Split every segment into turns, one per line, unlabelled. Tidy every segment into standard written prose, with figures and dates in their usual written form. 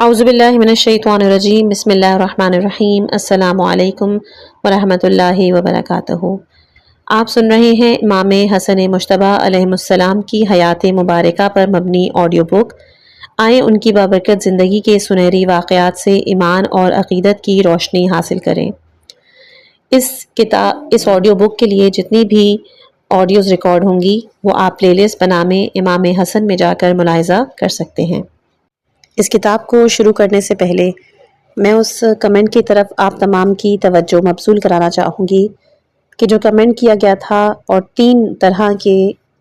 اعوذ باللہ من الشیطان الرجیم بسم اللہ الرحمن الرحیم السلام علیکم ورحمۃ اللہ وبرکاتہ۔ آپ سن رہے ہیں امام حسن مجتبیٰ علیہ السلام کی حیات مبارکہ پر مبنی آڈیو بک۔ آئیں ان کی بابرکت زندگی کے سنہری واقعات سے ایمان اور عقیدت کی روشنی حاصل کریں۔ اس آڈیو بک کے لیے جتنی بھی آڈیوز ریکارڈ ہوں گی وہ آپ پلے لسٹ بنامے امام حسن میں جا کر ملاحظہ کر سکتے ہیں۔ اس کتاب کو شروع کرنے سے پہلے میں اس کمنٹ کی طرف آپ تمام کی توجہ مبذول کرانا چاہوں گی کہ جو کمنٹ کیا گیا تھا اور 3 طرح کے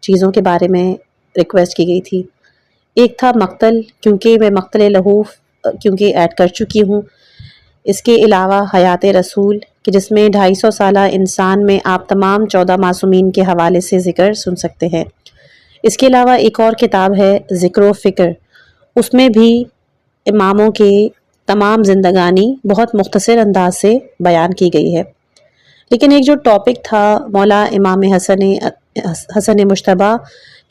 چیزوں کے بارے میں ریکویسٹ کی گئی تھی۔ ایک تھا مقتل، کیونکہ میں مقتل لہوف ایڈ کر چکی ہوں۔ اس کے علاوہ حیات رسول کہ جس میں 250 سالہ انسان میں آپ تمام 14 معصومین کے حوالے سے ذکر سن سکتے ہیں۔ اس کے علاوہ ایک اور کتاب ہے ذکر و فکر، اس میں بھی اماموں کے تمام زندگانی بہت مختصر انداز سے بیان کی گئی ہے۔ لیکن ایک جو ٹاپک تھا مولا امام حسن مجتبیٰ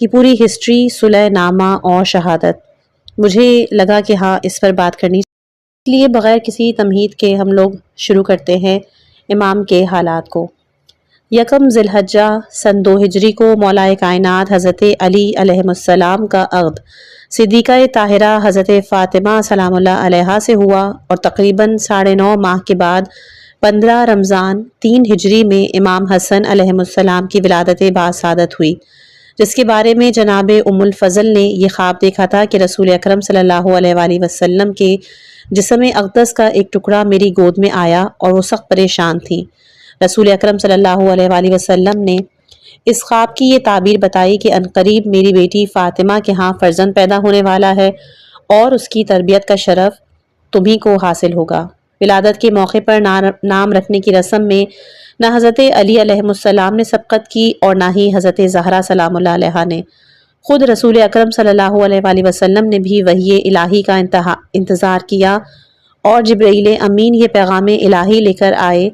کی پوری ہسٹری، صلح نامہ اور شہادت، مجھے لگا کہ ہاں اس پر بات کرنی، اس لیے بغیر کسی تمہید کے ہم لوگ شروع کرتے ہیں امام کے حالات کو۔ یکم ذی الحجہ سن 2 ہجری کو مولا کائنات حضرت علی علیہ السلام کا عقد صدیقہ طاہرہ حضرت فاطمہ سلام اللہ علیہا سے ہوا، اور تقریباً 9.5 ماہ کے بعد 15 رمضان 3 ہجری میں امام حسن علیہ السلام کی ولادت باسعادت ہوئی، جس کے بارے میں جناب ام الفضل نے یہ خواب دیکھا تھا کہ رسول اکرم صلی اللہ علیہ وآلہ وسلم کے جسم اقدس کا ایک ٹکڑا میری گود میں آیا اور وہ سخت پریشان تھی۔ رسول اکرم صلی اللہ علیہ وآلہ وسلم نے اس خواب کی یہ تعبیر بتائی کہ عنقریب میری بیٹی فاطمہ کے ہاں فرزند پیدا ہونے والا ہے اور اس کی تربیت کا شرف تمہیں کو حاصل ہوگا۔ ولادت کے موقع پر نام رکھنے کی رسم میں نہ حضرت علی علیہ السلام نے سبقت کی اور نہ ہی حضرت زہرا سلام اللہ علیہا نے۔ خود رسول اکرم صلی اللہ علیہ وآلہ وسلم نے بھی وحی الہی کا انتظار کیا اور جبرائیل امین یہ پیغام الہی لے کر آئے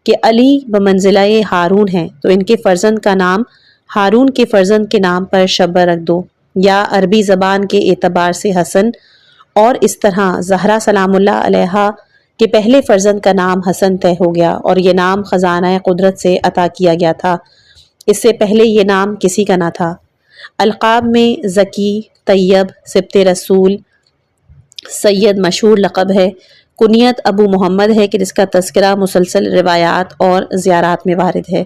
کہ علی بمنزلہ ہارون ہیں، تو ان کے فرزند کا نام ہارون کے فرزند کے نام پر شبہ رکھ دو، یا عربی زبان کے اعتبار سے حسن، اور اس طرح زہرا سلام اللہ علیہا کے پہلے فرزند کا نام حسن طے ہو گیا، اور یہ نام خزانہ قدرت سے عطا کیا گیا تھا، اس سے پہلے یہ نام کسی کا نہ تھا۔ القاب میں ذکی، طیب، سبط رسول، سید مشہور لقب ہے۔ کنیت ابو محمد ہے کہ جس کا تذکرہ مسلسل روایات اور زیارات میں وارد ہے۔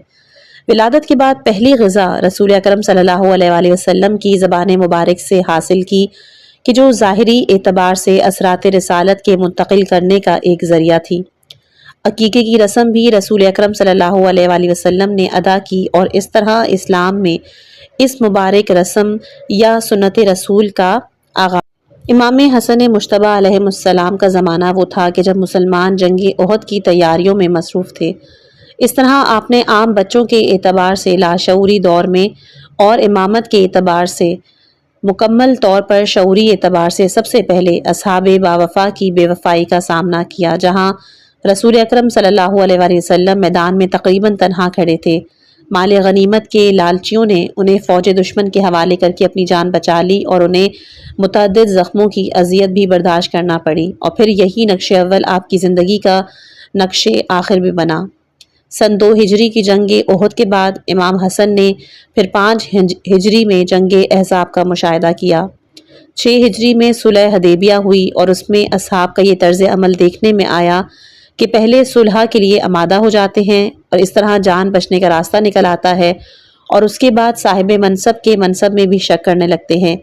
ولادت کے بعد پہلی غذا رسول اکرم صلی اللہ علیہ وآلہ وسلم کی زبان مبارک سے حاصل کی کہ جو ظاہری اعتبار سے اثرات رسالت کے منتقل کرنے کا ایک ذریعہ تھی۔ عقیقے کی رسم بھی رسول اکرم صلی اللہ علیہ وآلہ وسلم نے ادا کی، اور اس طرح اسلام میں اس مبارک رسم یا سنت رسول کا آغاز۔ امام حسن مجتبیٰ علیہ السلام کا زمانہ وہ تھا کہ جب مسلمان جنگ احد کی تیاریوں میں مصروف تھے۔ اس طرح آپ نے عام بچوں کے اعتبار سے لاشعوری دور میں اور امامت کے اعتبار سے مکمل طور پر شعوری اعتبار سے سب سے پہلے اصحاب باوفا کی بے وفائی کا سامنا کیا، جہاں رسول اکرم صلی اللہ علیہ وآلہ وسلم میدان میں تقریباً تنہا کھڑے تھے۔ مال غنیمت کے لالچیوں نے انہیں فوج دشمن کے حوالے کر کے اپنی جان بچا لی، اور انہیں متعدد زخموں کی اذیت بھی برداشت کرنا پڑی، اور پھر یہی نقش اول آپ کی زندگی کا نقش آخر بھی بنا۔ سن 2 ہجری کی جنگ احد کے بعد امام حسن نے پھر 5 ہجری میں جنگ احزاب کا مشاہدہ کیا۔ 6 ہجری میں صلح حدیبیہ ہوئی، اور اس میں اصحاب کا یہ طرز عمل دیکھنے میں آیا کہ پہلے صلح کے لیے آمادہ ہو جاتے ہیں اور اس طرح جان بچنے کا راستہ نکل آتا ہے، اور اس کے بعد صاحب منصب کے منصب میں بھی شک کرنے لگتے ہیں۔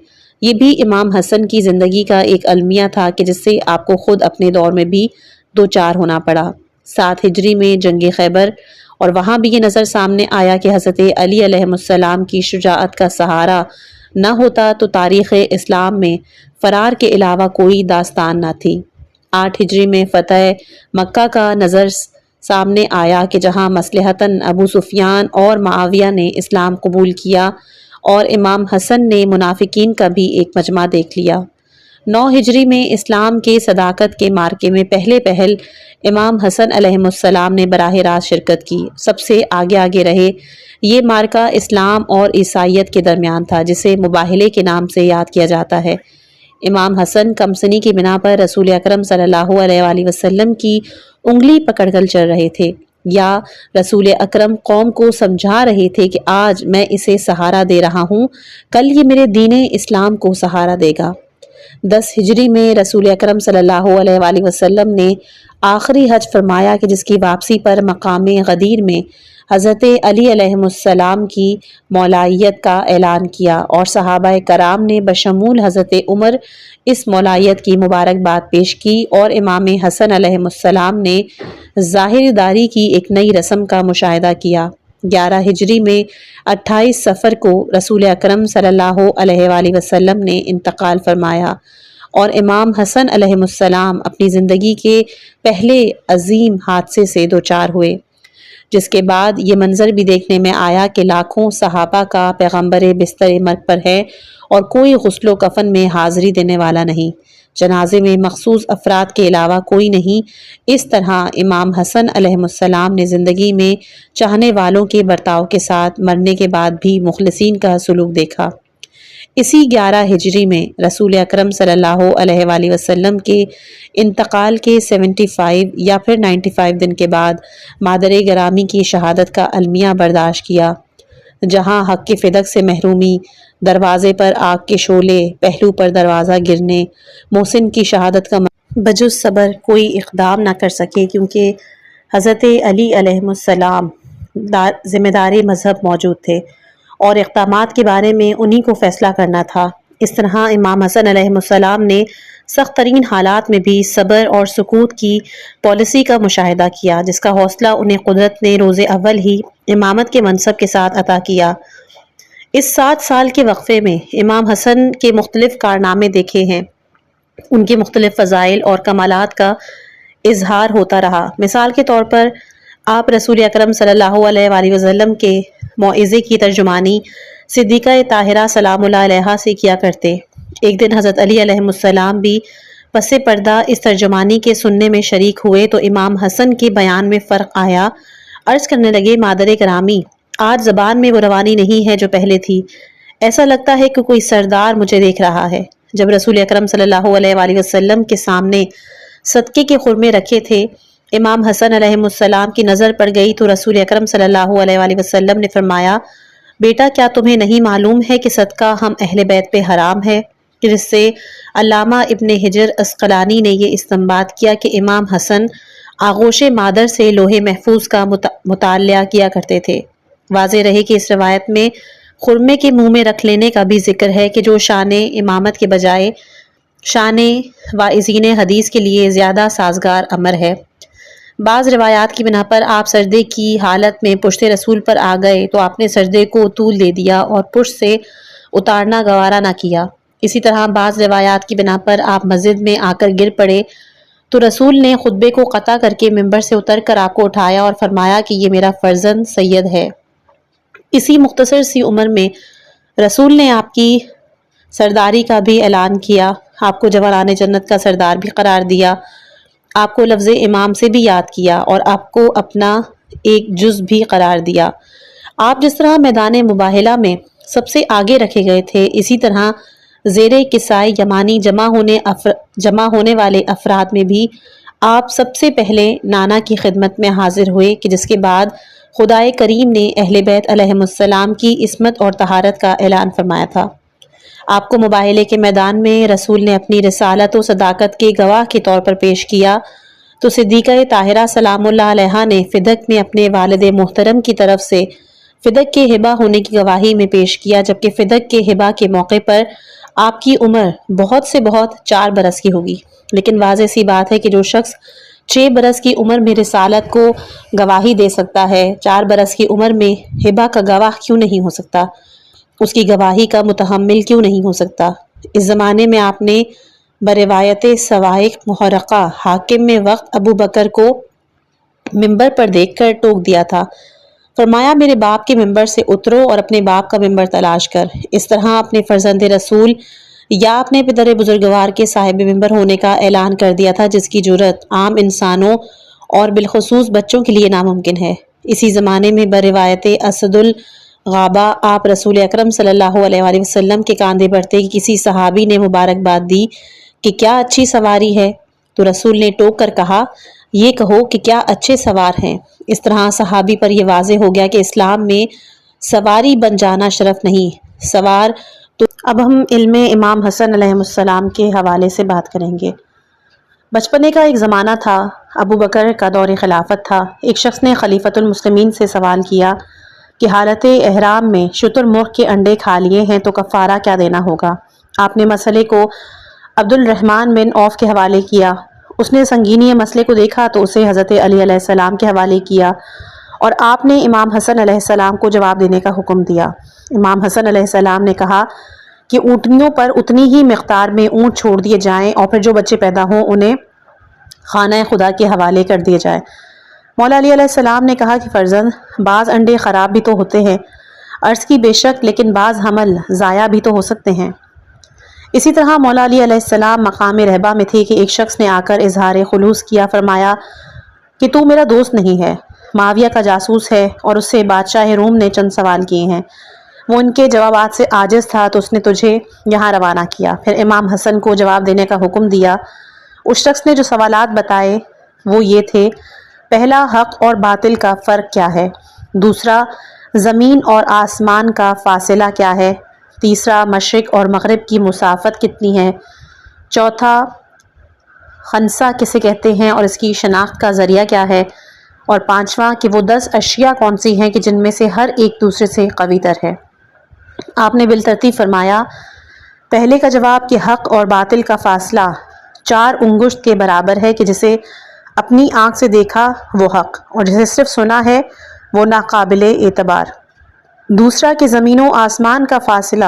یہ بھی امام حسن کی زندگی کا ایک المیہ تھا کہ جس سے آپ کو خود اپنے دور میں بھی دوچار ہونا پڑا۔ 7 ہجری میں جنگ خیبر، اور وہاں بھی یہ نظر سامنے آیا کہ حضرت علی علیہ السلام کی شجاعت کا سہارا نہ ہوتا تو تاریخ اسلام میں فرار کے علاوہ کوئی داستان نہ تھی۔ 8 ہجری میں فتح مکہ کا نظر سامنے آیا کہ جہاں مصلحتاً ابو سفیان اور معاویہ نے اسلام قبول کیا، اور امام حسن نے منافقین کا بھی ایک مجمع دیکھ لیا۔ 9 ہجری میں اسلام کے صداقت کے مارکے میں پہل امام حسن علیہ السلام نے براہ راست شرکت کی، سب سے آگے رہے۔ یہ مارکہ اسلام اور عیسائیت کے درمیان تھا، جسے مباہلے کے نام سے یاد کیا جاتا ہے۔ امام حسن کمسنی کی بنا پر رسول اکرم صلی اللہ علیہ وآلہ وسلم کی انگلی پکڑ کر چل رہے تھے، یا رسول اکرم قوم کو سمجھا رہے تھے کہ آج میں اسے سہارا دے رہا ہوں، کل یہ میرے دین اسلام کو سہارا دے گا۔ 10 ہجری میں رسول اکرم صلی اللہ علیہ وآلہ وسلم نے آخری حج فرمایا کہ جس کی واپسی پر مقام غدیر میں حضرت علی علیہ السلام کی مولائیت کا اعلان کیا، اور صحابہ کرام نے بشمول حضرت عمر اس مولائیت کی مبارکباد پیش کی، اور امام حسن علیہ السلام نے ظاہر داری کی ایک نئی رسم کا مشاہدہ کیا۔ 11 ہجری میں 28 صفر کو رسول اکرم صلی اللہ علیہ وآلہ وسلم نے انتقال فرمایا، اور امام حسن علیہ السلام اپنی زندگی کے پہلے عظیم حادثے سے دوچار ہوئے، جس کے بعد یہ منظر بھی دیکھنے میں آیا کہ لاکھوں صحابہ کا پیغمبر بستر مرگ پر ہے اور کوئی غسل و کفن میں حاضری دینے والا نہیں، جنازے میں مخصوص افراد کے علاوہ کوئی نہیں۔ اس طرح امام حسن علیہ السلام نے زندگی میں چاہنے والوں کے برتاؤ کے ساتھ مرنے کے بعد بھی مخلصین کا سلوک دیکھا۔ اسی 11 ہجری میں رسول اکرم صلی اللہ علیہ وآلہ وسلم کے انتقال کے 75 یا پھر 95 دن کے بعد مادر گرامی کی شہادت کا المیہ برداشت کیا، جہاں حق کی فدق سے محرومی، دروازے پر آگ کے شعلے، پہلو پر دروازہ گرنے، محسن کی شہادت کا بجز صبر کوئی اقدام نہ کر سکے، کیونکہ حضرت علی علیہ السلام ذمہ داری مذہب موجود تھے اور اقدامات کے بارے میں انہی کو فیصلہ کرنا تھا۔ اس طرح امام حسن علیہ السلام نے سخت ترین حالات میں بھی صبر اور سکوت کی پالیسی کا مشاہدہ کیا، جس کا حوصلہ انہیں قدرت نے روز اول ہی امامت کے منصب کے ساتھ عطا کیا۔ اس 7 سال کے وقفے میں امام حسن کے مختلف کارنامے دیکھے ہیں، ان کے مختلف فضائل اور کمالات کا اظہار ہوتا رہا۔ مثال کے طور پر آپ رسول اکرم صلی اللہ علیہ وآلہ وسلم کے موعظے کی ترجمانی صدیقہ طاہرہ سلام اللہ علیہا سے کیا کرتے۔ ایک دن حضرت علی علیہ السلام بھی پس پردہ اس ترجمانی کے سننے میں شریک ہوئے تو امام حسن کے بیان میں فرق آیا۔ عرض کرنے لگے، مادر گرامی، آج زبان میں وہ روانی نہیں ہے جو پہلے تھی، ایسا لگتا ہے کہ کوئی سردار مجھے دیکھ رہا ہے۔ جب رسول اکرم صلی اللہ علیہ وآلہ وسلم کے سامنے صدقے کے خرمے رکھے تھے، امام حسن علیہ السلام کی نظر پڑ گئی تو رسول اکرم صلی اللہ علیہ وآلہ وسلم نے فرمایا، بیٹا کیا تمہیں نہیں معلوم ہے کہ صدقہ ہم اہل بیت پہ حرام ہے؟ جس سے علامہ ابن حجر عسقلانی نے یہ استنباط کیا کہ امام حسن آغوش مادر سے لوح محفوظ کا مطالعہ کیا کرتے تھے۔ واضح رہے کہ اس روایت میں خرمے کے منہ میں رکھ لینے کا بھی ذکر ہے کہ جو شان امامت کے بجائے شان واعظین حدیث کے لیے زیادہ سازگار امر ہے۔ بعض روایات کی بنا پر آپ سجدے کی حالت میں پشت رسول پر آ گئے تو آپ نے سجدے کو طول دے دیا اور پشت سے اتارنا گوارا نہ کیا۔ اسی طرح بعض روایات کی بنا پر آپ مسجد میں آ کر گر پڑے تو رسول نے خطبے کو قطع کر کے ممبر سے اتر کر آپ کو اٹھایا اور فرمایا کہ یہ میرا فرزند سید ہے۔ اسی مختصر سی عمر میں رسول نے آپ کی سرداری کا بھی اعلان کیا، آپ کو جوانان جنت کا سردار بھی قرار دیا، آپ کو لفظ امام سے بھی یاد کیا اور آپ کو اپنا ایک جز بھی قرار دیا۔ آپ جس طرح میدان مباہلہ میں سب سے آگے رکھے گئے تھے، اسی طرح زیر کسائے یمانی جمع ہونے والے افراد میں بھی آپ سب سے پہلے نانا کی خدمت میں حاضر ہوئے کہ جس کے بعد خدائے کریم نے اہل بیت علیہ السلام کی عصمت اور طہارت کا اعلان فرمایا تھا۔ آپ کو مباہلے کے میدان میں رسول نے اپنی رسالت و صداقت کے گواہ کے طور پر پیش کیا تو صدیقہ طاہرہ سلام اللہ علیہا نے فدق میں اپنے والد محترم کی طرف سے فدق کے ہبہ ہونے کی گواہی میں پیش کیا، جبکہ فدق کے ہبہ کے موقع پر آپ کی عمر بہت سے بہت 4 برس کی ہوگی۔ لیکن واضح سی بات ہے کہ جو شخص 6 برس کی عمر میں رسالت کو گواہی دے سکتا ہے، 4 برس کی عمر میں ہبہ کا گواہ کیوں نہیں ہو سکتا؟ اس کی گواہی کا متحمل کیوں نہیں ہو سکتا؟ اس زمانے میں آپ نے بروایت سوائق محرقہ حاکم میں وقت ابو بکر کو ممبر پر دیکھ کر ٹوک دیا تھا، فرمایا میرے باپ کے ممبر سے اترو اور اپنے باپ کا ممبر تلاش کر۔ اس طرح اپنے فرزند رسول یا اپنے پدر بزرگوار کے صاحب ممبر ہونے کا اعلان کر دیا تھا، جس کی جرأت عام انسانوں اور بالخصوص بچوں کے لیے ناممکن ہے۔ اسی زمانے میں بروایت اسد غابہ آپ رسول اکرم صلی اللہ علیہ وآلہ وسلم کے کاندھے بڑھتے کہ کسی صحابی نے مبارکباد دی کہ کیا اچھی سواری ہے، تو رسول نے ٹوک کر کہا یہ کہو کہ کیا اچھے سوار ہیں۔ اس طرح صحابی پر یہ واضح ہو گیا کہ اسلام میں سواری بن جانا شرف نہیں، سوار تو۔ اب ہم علم امام حسن علیہ السلام کے حوالے سے بات کریں گے۔ بچپنے کا ایک زمانہ تھا، ابو بکر کا دور خلافت تھا۔ ایک شخص نے خلیفۃ المسلمین سے سوال کیا کہ حالت احرام میں شتر مرغ کے انڈے کھا لیے ہیں تو کفارہ کیا دینا ہوگا؟ آپ نے مسئلے کو عبد الرحمن بن عوف کے حوالے کیا۔ اس نے سنگینی مسئلے کو دیکھا تو اسے حضرت علی علیہ السلام کے حوالے کیا اور آپ نے امام حسن علیہ السلام کو جواب دینے کا حکم دیا۔ امام حسن علیہ السلام نے کہا کہ اونٹنیوں پر اتنی ہی مقدار میں اونٹ چھوڑ دیے جائیں اور پھر جو بچے پیدا ہوں انہیں خانہ خدا کے حوالے کر دیے جائیں۔ مولا علی علیہ السلام نے کہا کہ فرزند، بعض انڈے خراب بھی تو ہوتے ہیں۔ عرض کی بے شک، لیکن بعض حمل ضائع بھی تو ہو سکتے ہیں۔ اسی طرح مولا علی علیہ السلام مقام رہبہ میں تھے کہ ایک شخص نے آ کر اظہار خلوص کیا، فرمایا کہ تو میرا دوست نہیں ہے، معاویہ کا جاسوس ہے، اور اس سے بادشاہ روم نے چند سوال کیے ہیں، وہ ان کے جوابات سے عاجز تھا تو اس نے تجھے یہاں روانہ کیا۔ پھر امام حسن کو جواب دینے کا حکم دیا۔ اس شخص نے جو سوالات بتائے وہ یہ تھے: پہلا، حق اور باطل کا فرق کیا ہے؟ دوسرا، زمین اور آسمان کا فاصلہ کیا ہے؟ تیسرا، مشرق اور مغرب کی مسافت کتنی ہے؟ چوتھا، خنسہ کسے کہتے ہیں اور اس کی شناخت کا ذریعہ کیا ہے؟ اور پانچواں کہ وہ 10 اشیاء کون سی ہیں کہ جن میں سے ہر ایک دوسرے سے قوی تر ہے؟ آپ نے بالترتیب فرمایا، پہلے کا جواب کہ حق اور باطل کا فاصلہ 4 انگشت کے برابر ہے کہ جسے اپنی آنکھ سے دیکھا وہ حق اور جسے صرف سنا ہے وہ ناقابل اعتبار۔ دوسرا کہ زمین و آسمان کا فاصلہ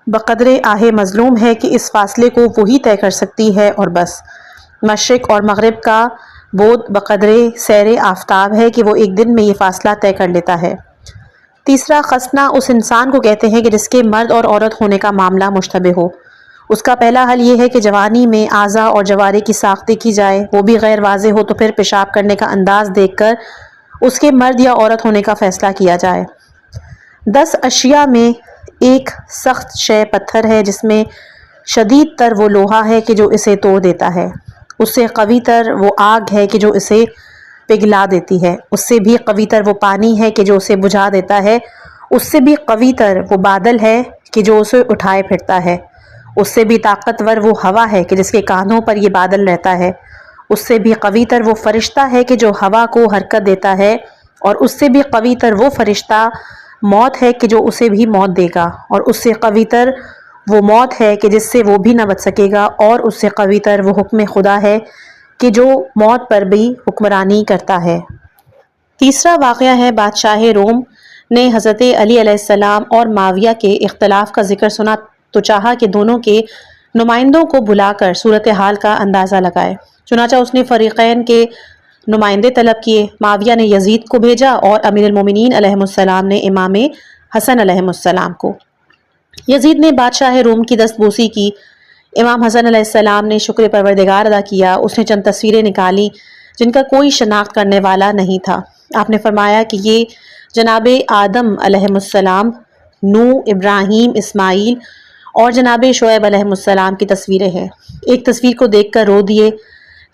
بقدر آہ مظلوم ہے کہ اس فاصلے کو وہی طے کر سکتی ہے اور بس۔ مشرق اور مغرب کا بعد بقدر سیر آفتاب ہے کہ وہ ایک دن میں یہ فاصلہ طے کر لیتا ہے۔ تیسرا، خسنا اس انسان کو کہتے ہیں کہ جس کے مرد اور عورت ہونے کا معاملہ مشتبہ ہو۔ اس کا پہلا حل یہ ہے کہ جوانی میں اعضاء اور جوارح کی ساخت دیکھی جائے، وہ بھی غیر واضح ہو تو پھر پیشاب کرنے کا انداز دیکھ کر اس کے مرد یا عورت ہونے کا فیصلہ کیا جائے۔ 10 اشیاء میں ایک سخت شے پتھر ہے جس میں شدید تر وہ لوہا ہے کہ جو اسے توڑ دیتا ہے، اس سے قوی تر وہ آگ ہے کہ جو اسے پگھلا دیتی ہے، اس سے بھی قوی تر وہ پانی ہے کہ جو اسے بجھا دیتا ہے، اس سے بھی قوی تر وہ بادل ہے کہ جو اسے اٹھائے پھرتا ہے، اس سے بھی طاقتور وہ ہوا ہے کہ جس کے کاندھوں پر یہ بادل رہتا ہے، اس سے بھی قوی تر وہ فرشتہ ہے کہ جو ہوا کو حرکت دیتا ہے، اور اس سے بھی قوی تر وہ فرشتہ موت ہے کہ جو اسے بھی موت دے گا، اور اس سے قوی تر وہ موت ہے کہ جس سے وہ بھی نہ بچ سکے گا، اور اس سے قوی تر وہ حکم خدا ہے کہ جو موت پر بھی حکمرانی کرتا ہے۔ تیسرا واقعہ ہے بادشاہ روم نے حضرت علی علیہ السلام اور معاویہ کے اختلاف کا ذکر سنا تو چاہا کہ دونوں کے نمائندوں کو بلا کر صورتحال کا اندازہ لگائے۔ چنانچہ اس نے فریقین کے نمائندے طلب کیے۔ معاویہ نے یزید کو بھیجا اور امیر المومنین علیہ السلام نے امام حسن علیہ السلام کو۔ یزید نے بادشاہ روم کی دستبوسی کی۔ امام حسن علیہ السلام نے شکر پروردگار ادا کیا۔ اس نے چند تصویریں نکالی جن کا کوئی شناخت کرنے والا نہیں تھا۔ آپ نے فرمایا کہ یہ جناب آدم علیہ السلام، نوح، ابراہیم، اسماعیل اور جناب شعیب علیہ السلام کی تصویریں ہیں۔ ایک تصویر کو دیکھ کر رو دیے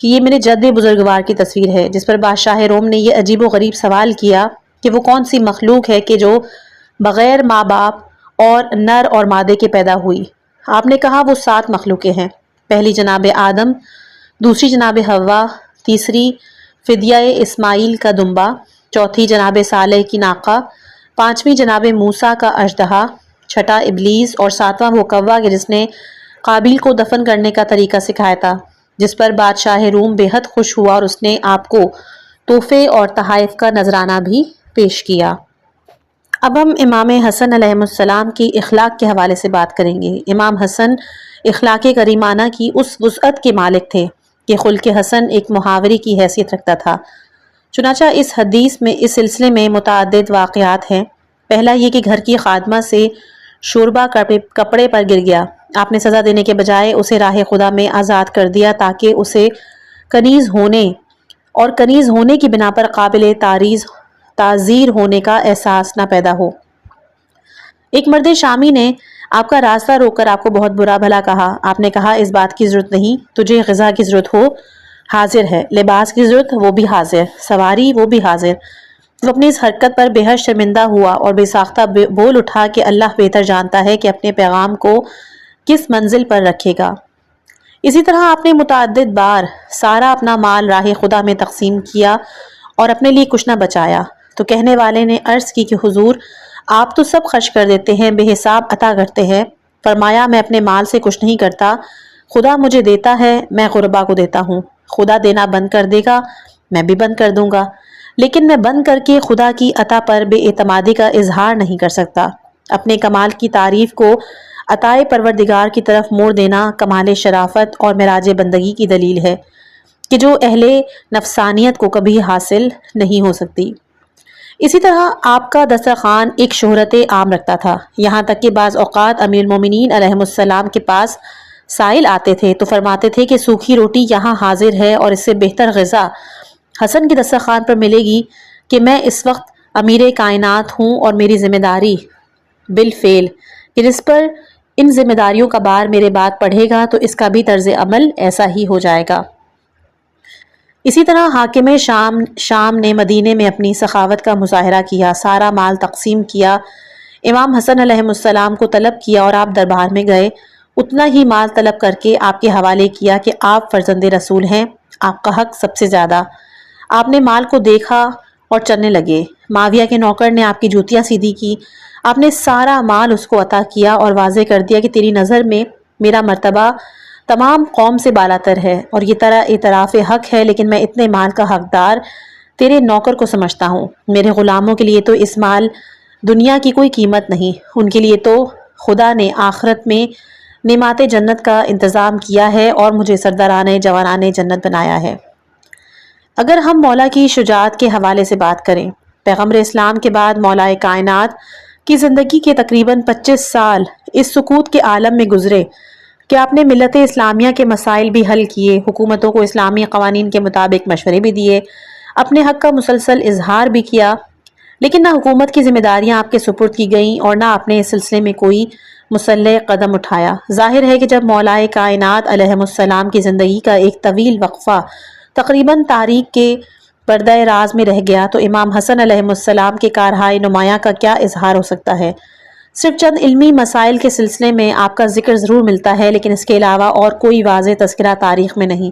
کہ یہ میرے جد بزرگوار کی تصویر ہے، جس پر بادشاہ روم نے یہ عجیب و غریب سوال کیا کہ وہ کون سی مخلوق ہے کہ جو بغیر ماں باپ اور نر اور مادے کے پیدا ہوئی۔ آپ نے کہا وہ 7 مخلوقیں ہیں، پہلی جناب آدم، دوسری جناب حوا، تیسری فدیہ اسماعیل کا دمبا، چوتھی جناب صالح کی ناقہ، پانچویں جناب موسیٰ کا اژدہا، چھٹا ابلیس، اور ساتواں وہ کوا کہ جس نے قابیل کو دفن کرنے کا طریقہ سکھایا تھا، جس پر بادشاہ روم بے حد خوش ہوا اور اس نے آپ کو تحفے اور تحائف کا نذرانہ بھی پیش کیا۔ اب ہم امام حسن علیہ السلام کی اخلاق کے حوالے سے بات کریں گے۔ امام حسن اخلاق کریمانہ کی اس وسعت کے مالک تھے کہ خلق حسن ایک محاورے کی حیثیت رکھتا تھا۔ چنانچہ اس حدیث میں اس سلسلے میں متعدد واقعات ہیں۔ پہلا یہ کہ گھر کی خادمہ سے شوربہ کپڑے پر گر گیا۔ آپ نے سزا دینے کے بجائے اسے راہ خدا میں آزاد کر دیا تاکہ اسے کنیز ہونے کی بنا پر قابل تعزیر ہونے کا احساس نہ پیدا ہو۔ ایک مرد شامی نے آپ کا راستہ روک کر آپ کو بہت برا بھلا کہا. آپ نے کہا اس بات کی ضرورت نہیں, تجھے غذا کی ضرورت ہو حاضر ہے, لباس کی ضرورت وہ بھی حاضر, سواری وہ بھی حاضر. وہ اپنی اس حرکت پر بے حد شرمندہ ہوا اور بے ساختہ بول اٹھا کہ اللہ بہتر جانتا ہے کہ اپنے پیغام کو کس منزل پر رکھے گا. اسی طرح آپ نے متعدد بار سارا اپنا مال راہ خدا میں تقسیم کیا اور اپنے لیے کچھ نہ بچایا. تو کہنے والے نے عرض کی کہ حضور آپ تو سب خرچ کر دیتے ہیں, بے حساب عطا کرتے ہیں. فرمایا میں اپنے مال سے کچھ نہیں کرتا, خدا مجھے دیتا ہے, میں غربا کو دیتا ہوں. خدا دینا بند کر دے گا, میں بھی بند کر دوں گا, لیکن میں بند کر کے خدا کی عطا پر بے اعتمادی کا اظہار نہیں کر سکتا. اپنے کمال کی تعریف کو عطائے پروردگار کی طرف موڑ دینا کمال شرافت اور معراج بندگی کی دلیل ہے کہ جو اہل نفسانیت کو کبھی حاصل نہیں ہو سکتی. اسی طرح آپ کا دسترخوان ایک شہرت عام رکھتا تھا, یہاں تک کہ بعض اوقات امیر المومنین علیہ السلام کے پاس سائل آتے تھے تو فرماتے تھے کہ سوکھی روٹی یہاں حاضر ہے اور اس سے بہتر غذا حسن کے دسترخوان پر ملے گی کہ میں اس وقت امیر کائنات ہوں اور میری ذمہ داری بالفعل کہ جس پر ان ذمہ داریوں کا بار میرے بعد پڑھے گا تو اس کا بھی طرز عمل ایسا ہی ہو جائے گا. اسی طرح حاکم شام نے مدینے میں اپنی سخاوت کا مظاہرہ کیا, سارا مال تقسیم کیا, امام حسن علیہ السلام کو طلب کیا اور آپ دربار میں گئے, اتنا ہی مال طلب کر کے آپ کے حوالے کیا کہ آپ فرزند رسول ہیں, آپ کا حق سب سے زیادہ. آپ نے مال کو دیکھا اور چلنے لگے. معاویہ کے نوکر نے آپ کی جوتیاں سیدھی کی, آپ نے سارا مال اس کو عطا کیا اور واضح کر دیا کہ تیری نظر میں میرا مرتبہ تمام قوم سے بالا تر ہے اور یہ طرح اعتراف حق ہے, لیکن میں اتنے مال کا حقدار تیرے نوکر کو سمجھتا ہوں. میرے غلاموں کے لیے تو اس مال دنیا کی کوئی قیمت نہیں, ان کے لیے تو خدا نے آخرت میں نعمات جنت کا انتظام کیا ہے اور مجھے سرداران جوانان جنت بنایا ہے. اگر ہم مولا کی شجاعت کے حوالے سے بات کریں, پیغمبر اسلام کے بعد مولا کائنات کی زندگی کے تقریباً 25 سال اس سکوت کے عالم میں گزرے کہ آپ نے ملت اسلامیہ کے مسائل بھی حل کیے, حکومتوں کو اسلامی قوانین کے مطابق مشورے بھی دیے, اپنے حق کا مسلسل اظہار بھی کیا, لیکن نہ حکومت کی ذمہ داریاں آپ کے سپرد کی گئیں اور نہ آپ نے اس سلسلے میں کوئی مسلح قدم اٹھایا. ظاہر ہے کہ جب مولا کائنات علیہ السلام کی زندگی کا ایک طویل وقفہ تقریباً تاریخ کے پردہ راز میں رہ گیا تو امام حسن علیہ السلام کے کارہائے نمایاں کا کیا اظہار ہو سکتا ہے. صرف چند علمی مسائل کے سلسلے میں آپ کا ذکر ضرور ملتا ہے, لیکن اس کے علاوہ اور کوئی واضح تذکرہ تاریخ میں نہیں.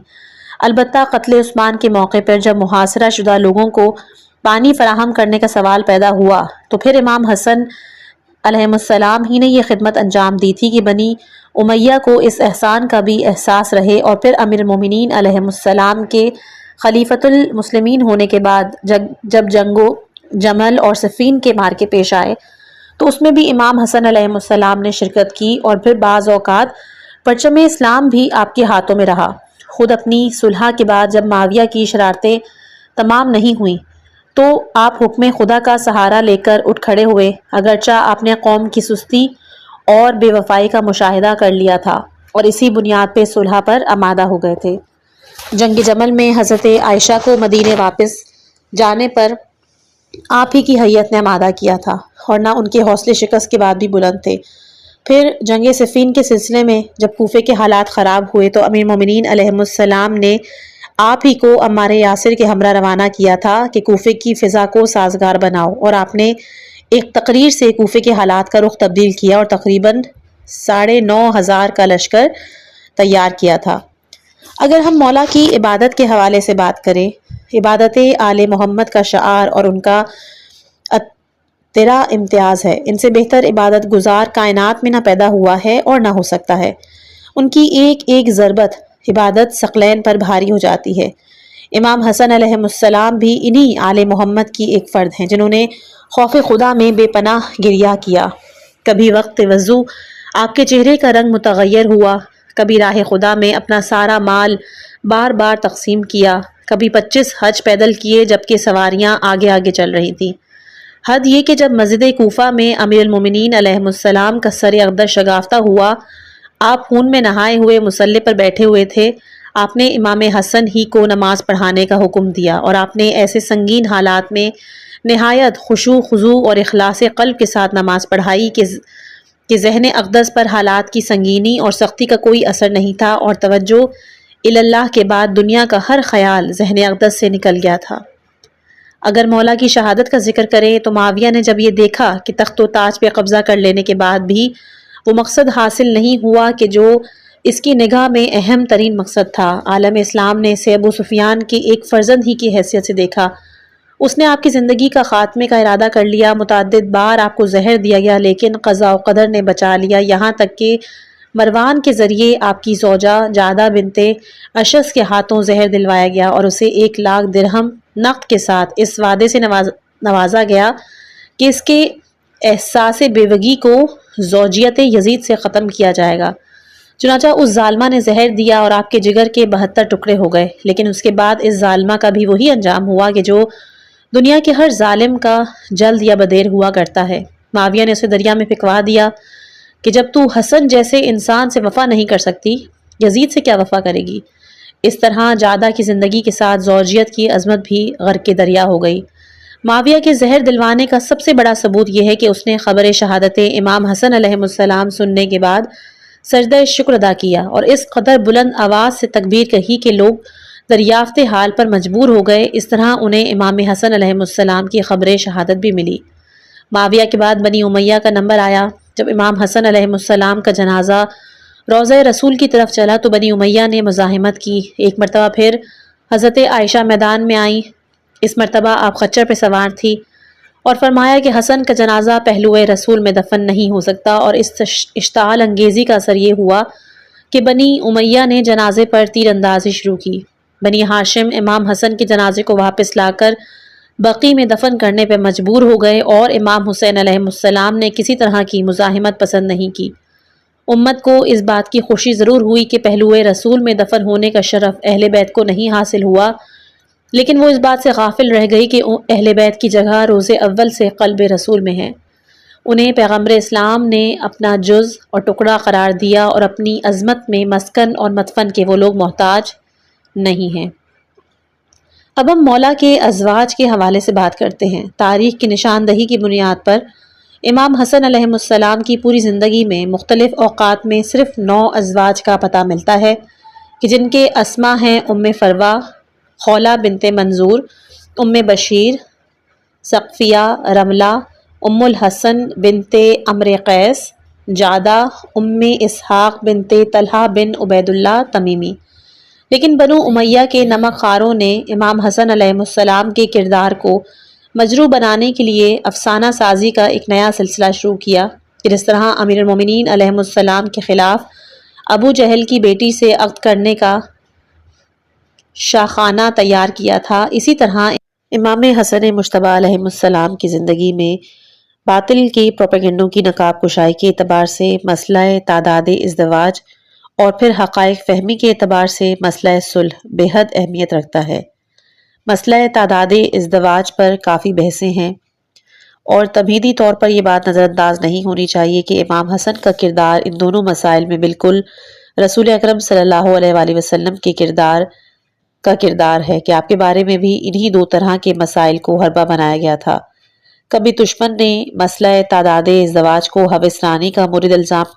البتہ قتل عثمان کے موقع پر جب محاصرہ شدہ لوگوں کو پانی فراہم کرنے کا سوال پیدا ہوا تو پھر امام حسن علیہ السلام ہی نے یہ خدمت انجام دی تھی کہ بنی امیہ کو اس احسان کا بھی احساس رہے, اور پھر امیر المومنین علیہ السلام کے خلیفۃ المسلمین ہونے کے بعد جب جنگو جمل اور صفین کے مارکے پیش آئے تو اس میں بھی امام حسن علیہ السلام نے شرکت کی, اور پھر بعض اوقات پرچم اسلام بھی آپ کے ہاتھوں میں رہا. خود اپنی صلح کے بعد جب معاویہ کی شرارتیں تمام نہیں ہوئیں تو آپ حکم خدا کا سہارا لے کر اٹھ کھڑے ہوئے, اگرچہ آپ نے قوم کی سستی اور بے وفائی کا مشاہدہ کر لیا تھا اور اسی بنیاد پہ صلح پر آمادہ ہو گئے تھے. جنگ جمل میں حضرت عائشہ کو مدینے واپس جانے پر آپ ہی کی ہیئت نے آمادہ کیا تھا, اور نہ ان کے حوصلے شکست کے بعد بھی بلند تھے. پھر جنگ صفین کے سلسلے میں جب کوفے کے حالات خراب ہوئے تو امیر مومنین علیہ السلام نے آپ ہی کو عمار یاسر کے ہمراہ روانہ کیا تھا کہ کوفے کی فضا کو سازگار بناؤ, اور آپ نے ایک تقریر سے کوفے کے حالات کا رخ تبدیل کیا اور تقریباً 9,500 کا لشکر تیار کیا تھا. اگر ہم مولا کی عبادت کے حوالے سے بات کریں, عبادت آل محمد کا شعار اور ان کا تیرا امتیاز ہے. ان سے بہتر عبادت گزار کائنات میں نہ پیدا ہوا ہے اور نہ ہو سکتا ہے. ان کی ایک ایک ضربت عبادت ثقلین پر بھاری ہو جاتی ہے. امام حسن علیہ السلام بھی انہی آل محمد کی ایک فرد ہیں جنہوں نے خوف خدا میں بے پناہ گریہ کیا. کبھی وقت وضو آپ کے چہرے کا رنگ متغیر ہوا, کبھی راہ خدا میں اپنا سارا مال بار بار تقسیم کیا, کبھی 25 حج پیدل کیے جبکہ سواریاں آگے آگے چل رہی تھیں. حد یہ کہ جب مسجد کوفہ میں امیر المومنین علیہ السلام کا سر اقدس شگافتہ ہوا, آپ خون میں نہائے ہوئے مصلی پر بیٹھے ہوئے تھے. آپ نے امام حسن ہی کو نماز پڑھانے کا حکم دیا, اور آپ نے ایسے سنگین حالات میں نہایت خشوع خضوع اور اخلاص قلب کے ساتھ نماز پڑھائی کہ ذہن اقدس پر حالات کی سنگینی اور سختی کا کوئی اثر نہیں تھا، اور توجہ اللہ کے بعد دنیا کا ہر خیال ذہن اقدس سے نکل گیا تھا۔ اگر مولا کی شہادت کا ذکر کریں تو معاویہ نے جب یہ دیکھا کہ تخت و تاج پہ قبضہ کر لینے کے بعد بھی وہ مقصد حاصل نہیں ہوا کہ جو اس کی نگاہ میں اہم ترین مقصد تھا، عالم اسلام نے اسے ابو سفیان کے ایک فرزند ہی کی حیثیت سے دیکھا۔ اس نے آپ کی زندگی کا خاتمے کا ارادہ کر لیا، متعدد بار آپ کو زہر دیا گیا لیکن قضاء و قدر نے بچا لیا، یہاں تک کہ مروان کے ذریعے آپ کی زوجہ جعدہ بنت اشس کے ہاتھوں زہر دلوایا گیا اور اسے 1,00,000 درہم نقد کے ساتھ اس وعدے سے نوازا گیا کہ اس کے احساس بیوگی کو زوجیت یزید سے ختم کیا جائے گا۔ چنانچہ اس ظالمہ نے زہر دیا اور آپ کے جگر کے 72 ٹکڑے ہو گئے، لیکن اس کے بعد اس ظالمہ کا بھی وہی انجام ہوا کہ جو دنیا کے ہر ظالم کا جلد یا بدیر ہوا کرتا ہے۔ معاویہ نے اسے دریا میں پھینکوا دیا کہ جب تو حسن جیسے انسان سے وفا نہیں کر سکتی، یزید سے کیا وفا کرے گی؟ اس طرح جعدہ کی زندگی کے ساتھ زوجیت کی عظمت بھی غرق کے دریا ہو گئی۔ معاویہ کے زہر دلوانے کا سب سے بڑا ثبوت یہ ہے کہ اس نے خبر شہادت امام حسن علیہ السلام سننے کے بعد سجدہ شکر ادا کیا اور اس قدر بلند آواز سے تکبیر کہی کہ لوگ دریافت حال پر مجبور ہو گئے۔ اس طرح انہیں امام حسن علیہ السلام کی خبر شہادت بھی ملی۔ معاویہ کے بعد بنی امیہ کا نمبر آیا۔ جب امام حسن علیہ السلام کا جنازہ روضہ رسول کی طرف چلا تو بنی امیہ نے مزاحمت کی۔ ایک مرتبہ پھر حضرت عائشہ میدان میں آئیں۔ اس مرتبہ آپ خچر پہ سوار تھی اور فرمایا کہ حسن کا جنازہ پہلو رسول میں دفن نہیں ہو سکتا، اور اس اشتعال انگیزی کا اثر یہ ہوا کہ بنی امیہ نے جنازے پر تیر اندازی شروع کی۔ بنی ہاشم امام حسن کے جنازے کو واپس لا کر بقیع میں دفن کرنے پہ مجبور ہو گئے اور امام حسین علیہ السلام نے کسی طرح کی مزاحمت پسند نہیں کی۔ امت کو اس بات کی خوشی ضرور ہوئی کہ پہلو رسول میں دفن ہونے کا شرف اہل بیت کو نہیں حاصل ہوا، لیکن وہ اس بات سے غافل رہ گئی کہ اہل بیت کی جگہ روز اول سے قلب رسول میں ہے۔ انہیں پیغمبر اسلام نے اپنا جز اور ٹکڑا قرار دیا اور اپنی عظمت میں مسکن اور مدفن کے وہ لوگ محتاج نہیں ہیں۔ اب ہم مولا کے ازواج کے حوالے سے بات کرتے ہیں۔ تاریخ کی نشاندہی کی بنیاد پر امام حسن علیہ السلام کی پوری زندگی میں مختلف اوقات میں صرف 9 ازواج کا پتہ ملتا ہے کہ جن کے اسما ہیں ام فروہ، خولہ بنت منظور، ام بشیر، سقفیہ، رملہ، ام الحسن بنت عمرو قیس، جعدہ، ام اسحاق بنت طلحہ بن عبید اللہ تمیمی۔ لیکن بنو امیہ کے نمک خاروں نے امام حسن علیہ السلام کے کردار کو مجروح بنانے کے لیے افسانہ سازی کا ایک نیا سلسلہ شروع کیا کہ جس طرح امیر المومنین علیہ السلام کے خلاف ابو جہل کی بیٹی سے عقد کرنے کا شاخانہ تیار کیا تھا، اسی طرح امام حسن مجتبی علیہ السلام کی زندگی میں باطل کی پروپیگنڈوں کی نقاب کشائی کے اعتبار سے مسئلہ تعداد ازدواج اور پھر حقائق فہمی کے اعتبار سے مسئلہ صلح بے حد اہمیت رکھتا ہے۔ مسئلہ تعداد ازدواج پر کافی بحثیں ہیں اور تمہیدی طور پر یہ بات نظر انداز نہیں ہونی چاہیے کہ امام حسن کا کردار ان دونوں مسائل میں بالکل رسول اکرم صلی اللہ علیہ وآلہ وسلم کے کردار ہے کہ آپ کے بارے میں بھی انہی 2 طرح کے مسائل کو حربہ بنایا گیا تھا۔ کبھی دشمن نے مسئلہ تعداد ازدواج کو ہوسرانی کا مورد الزام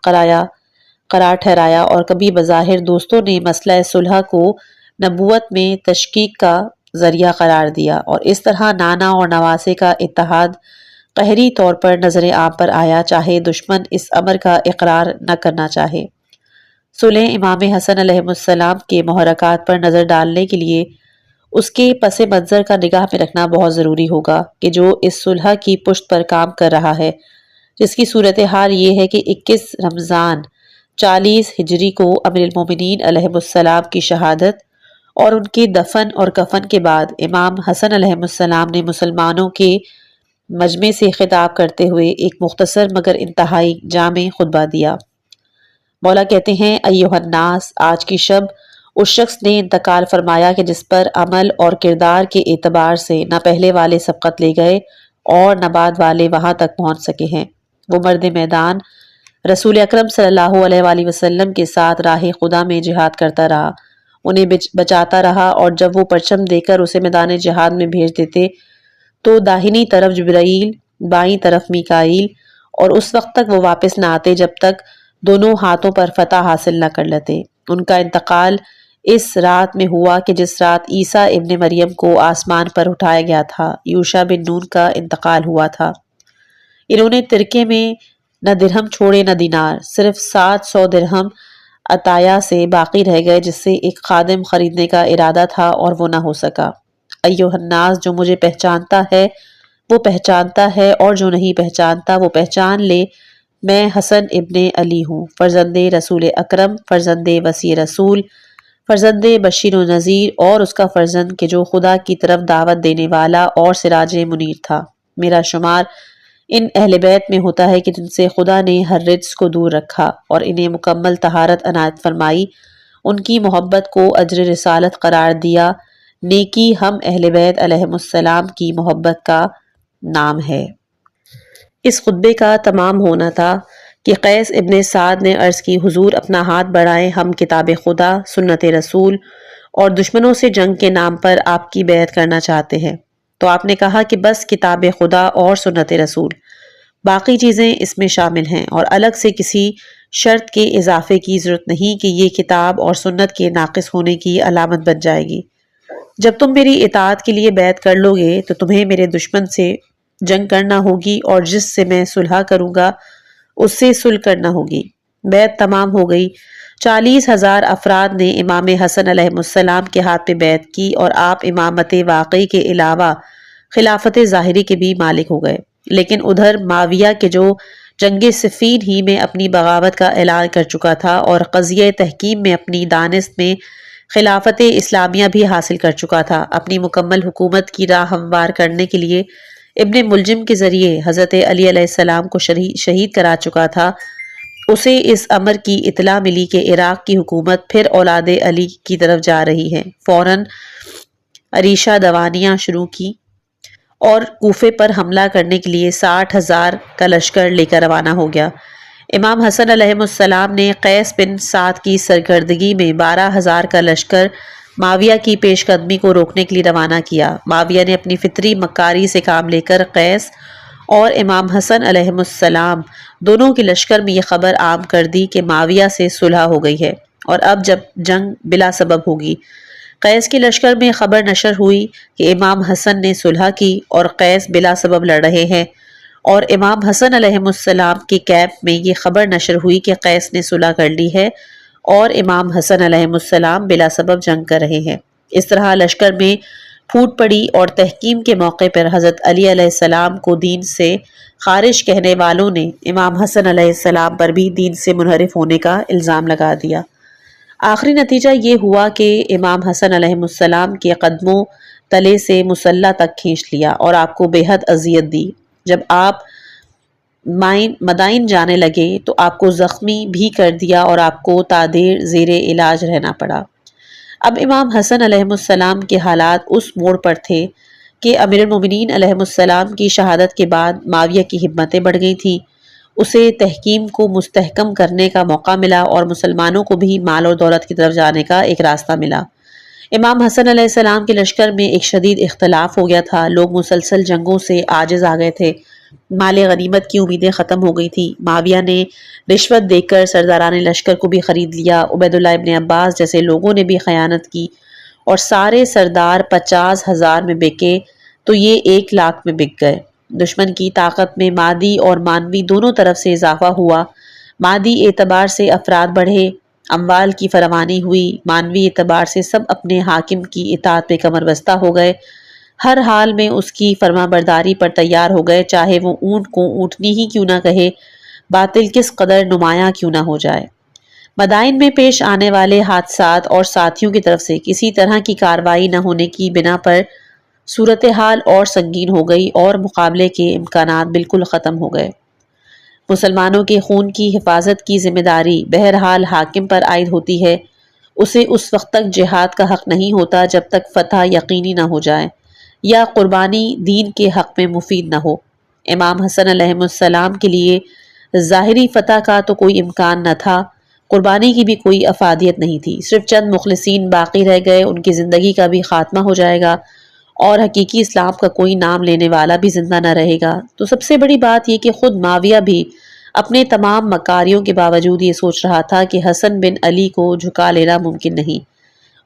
قرار ٹھہرایا اور کبھی بظاہر دوستوں نے مسئلہ صلح کو نبوت میں تشکیک کا ذریعہ قرار دیا، اور اس طرح نانا اور نواسے کا اتحاد قہری طور پر نظر عام پر آیا، چاہے دشمن اس امر کا اقرار نہ کرنا چاہے۔ صلح امام حسن علیہ السلام کے محرکات پر نظر ڈالنے کے لیے اس کے پس منظر کا نگاہ میں رکھنا بہت ضروری ہوگا کہ جو اس صلح کی پشت پر کام کر رہا ہے، جس کی صورتحال یہ ہے کہ 21 رمضان 40 ہجری کو امیر المومنین علیہ السلام کی شہادت اور ان کے دفن اور کفن کے بعد امام حسن علیہ السلام نے مسلمانوں کے مجمع سے خطاب کرتے ہوئے ایک مختصر مگر انتہائی جامع خطبہ دیا۔ مولا کہتے ہیں، ایھا الناس، آج کی شب اس شخص نے انتقال فرمایا کہ جس پر عمل اور کردار کے اعتبار سے نہ پہلے والے سبقت لے گئے اور نہ بعد والے وہاں تک پہنچ سکے ہیں۔ وہ مرد میدان رسول اکرم صلی اللہ علیہ وآلہ وسلم کے ساتھ راہ خدا میں جہاد کرتا رہا، انہیں بچاتا رہا، اور جب وہ پرچم دے کر اسے میدان جہاد میں بھیج دیتے تو داہنی طرف جبرائیل، بائیں طرف میکائیل، اور اس وقت تک وہ واپس نہ آتے جب تک دونوں ہاتھوں پر فتح حاصل نہ کر لیتے۔ ان کا انتقال اس رات میں ہوا کہ جس رات عیسیٰ ابن مریم کو آسمان پر اٹھایا گیا تھا۔ یوشع بن نون کا انتقال ہوا تھا۔ انہوں نے ترکے میں نہ درہم چھوڑے نہ دینار، صرف 700 درہم عطایا سے باقی رہ گئے، جس سے ایک خادم خریدنے کا ارادہ تھا اور وہ نہ ہو سکا۔ ایھا الناس، جو مجھے پہچانتا ہے وہ پہچانتا ہے، اور جو نہیں پہچانتا وہ پہچان لے، میں حسن ابن علی ہوں، فرزند رسول اکرم، فرزند وصی رسول، فرزند بشیر و نذیر، اور اس کا فرزند کہ جو خدا کی طرف دعوت دینے والا اور سراج منیر تھا۔ میرا شمار ان اہل بیت میں ہوتا ہے کہ جن سے خدا نے ہر رجس کو دور رکھا اور انہیں مکمل طہارت عنایت فرمائی، ان کی محبت کو اجر رسالت قرار دیا۔ نیکی ہم اہل بیت علیہم السلام کی محبت کا نام ہے۔ اس خطبے کا تمام ہونا تھا کہ قیس ابن سعد نے عرض کی، حضور اپنا ہاتھ بڑھائیں، ہم کتاب خدا، سنت رسول اور دشمنوں سے جنگ کے نام پر آپ کی بیعت کرنا چاہتے ہیں۔ تو آپ نے کہا کہ بس کتاب خدا اور سنت رسول، باقی چیزیں اس میں شامل ہیں، اور الگ سے کسی شرط کے اضافے کی ضرورت نہیں کہ یہ کتاب اور سنت کے ناقص ہونے کی علامت بن جائے گی۔ جب تم میری اطاعت کے لیے بیعت کر لو گے تو تمہیں میرے دشمن سے جنگ کرنا ہوگی، اور جس سے میں صلح کروں گا اس سے صلح کرنا ہوگی۔ بیعت تمام ہو گئی۔ 40,000 افراد نے امام حسن علیہ السلام کے ہاتھ پہ بیعت کی، اور آپ امامت واقعی کے علاوہ خلافت ظاہری کے بھی مالک ہو گئے۔ لیکن ادھر معاویہ کے جو جنگ صفین ہی میں اپنی بغاوت کا اعلان کر چکا تھا اور قضیہ تحکیم میں اپنی دانست میں خلافت اسلامیہ بھی حاصل کر چکا تھا، اپنی مکمل حکومت کی راہ ہموار کرنے کے لیے ابن ملجم کے ذریعے حضرت علی علیہ السلام کو شہید کرا چکا تھا، اسے اس امر کی اطلاع ملی کہ عراق کی حکومت پھر اولاد علی کی طرف جا رہی ہے۔ فوراً عریشہ دوانیاں شروع کی اور کوفے پر حملہ کرنے کے لیے 60,000 کا لشکر لے کر روانہ ہو گیا۔ امام حسن علیہ السلام نے قیس بن سعد کی سرکردگی میں 12,000 کا لشکر معاویہ کی پیش قدمی کو روکنے کے لیے روانہ کیا۔ معاویہ نے اپنی فطری مکاری سے کام لے کر قیس اور امام حسن علیہ السلام دونوں کے لشکر میں یہ خبر عام کر دی کہ معاویہ سے صلح ہو گئی ہے اور اب جب جنگ بلا سبب ہوگی۔ قیس کے لشکر میں خبر نشر ہوئی کہ امام حسن نے صلح کی اور قیس بلا سبب لڑ رہے ہیں، اور امام حسن علیہ السلام کے کیمپ میں یہ خبر نشر ہوئی کہ قیس نے صلح کر لی ہے اور امام حسن علیہ السلام بلا سبب جنگ کر رہے ہیں۔ اس طرح لشکر میں پھوٹ پڑی، اور تحکیم کے موقع پر حضرت علی علیہ السلام کو دین سے خارج کہنے والوں نے امام حسن علیہ السلام پر بھی دین سے منحرف ہونے کا الزام لگا دیا۔ آخری نتیجہ یہ ہوا کہ امام حسن علیہ السلام کے قدموں تلے سے مسلح تک کھینچ لیا اور آپ کو بے حد اذیت دی۔ جب آپ مدائن جانے لگے تو آپ کو زخمی بھی کر دیا اور آپ کو تادیر زیر علاج رہنا پڑا۔ اب امام حسن علیہ السلام کے حالات اس موڑ پر تھے کہ امیر المومنین علیہ السلام کی شہادت کے بعد معاویہ کی ہمتیں بڑھ گئی تھیں، اسے تحکیم کو مستحکم کرنے کا موقع ملا اور مسلمانوں کو بھی مال اور دولت کی طرف جانے کا ایک راستہ ملا۔ امام حسن علیہ السلام کے لشکر میں ایک شدید اختلاف ہو گیا تھا، لوگ مسلسل جنگوں سے عاجز آ گئے تھے، مال غنیمت کی امیدیں ختم ہو گئی تھی۔ معاویہ نے رشوت دے کر سرداران لشکر کو بھی خرید لیا، عبید اللہ ابن عباس جیسے لوگوں نے بھی خیانت کی، اور سارے سردار 50,000 میں بکے تو یہ 1,00,000 میں بک گئے۔ دشمن کی طاقت میں مادی اور مانوی دونوں طرف سے اضافہ ہوا۔ مادی اعتبار سے افراد بڑھے، اموال کی فراوانی ہوئی، مانوی اعتبار سے سب اپنے حاکم کی اطاعت پہ کمر بستہ ہو گئے، ہر حال میں اس کی فرما برداری پر تیار ہو گئے، چاہے وہ اونٹ کو اونٹنی ہی کیوں نہ کہے، باطل کس قدر نمایاں کیوں نہ ہو جائے۔ مدائن میں پیش آنے والے حادثات اور ساتھیوں کی طرف سے کسی طرح کی کارروائی نہ ہونے کی بنا پر صورتحال اور سنگین ہو گئی اور مقابلے کے امکانات بالکل ختم ہو گئے۔ مسلمانوں کے خون کی حفاظت کی ذمہ داری بہرحال حاکم پر عائد ہوتی ہے، اسے اس وقت تک جہاد کا حق نہیں ہوتا جب تک فتح یقینی نہ ہو جائے یا قربانی دین کے حق میں مفید نہ ہو۔ امام حسن علیہ السلام کے لیے ظاہری فتح کا تو کوئی امکان نہ تھا، قربانی کی بھی کوئی افادیت نہیں تھی، صرف چند مخلصین باقی رہ گئے، ان کی زندگی کا بھی خاتمہ ہو جائے گا اور حقیقی اسلام کا کوئی نام لینے والا بھی زندہ نہ رہے گا۔ تو سب سے بڑی بات یہ کہ خود معاویہ بھی اپنے تمام مکاریوں کے باوجود یہ سوچ رہا تھا کہ حسن بن علی کو جھکا لینا ممکن نہیں،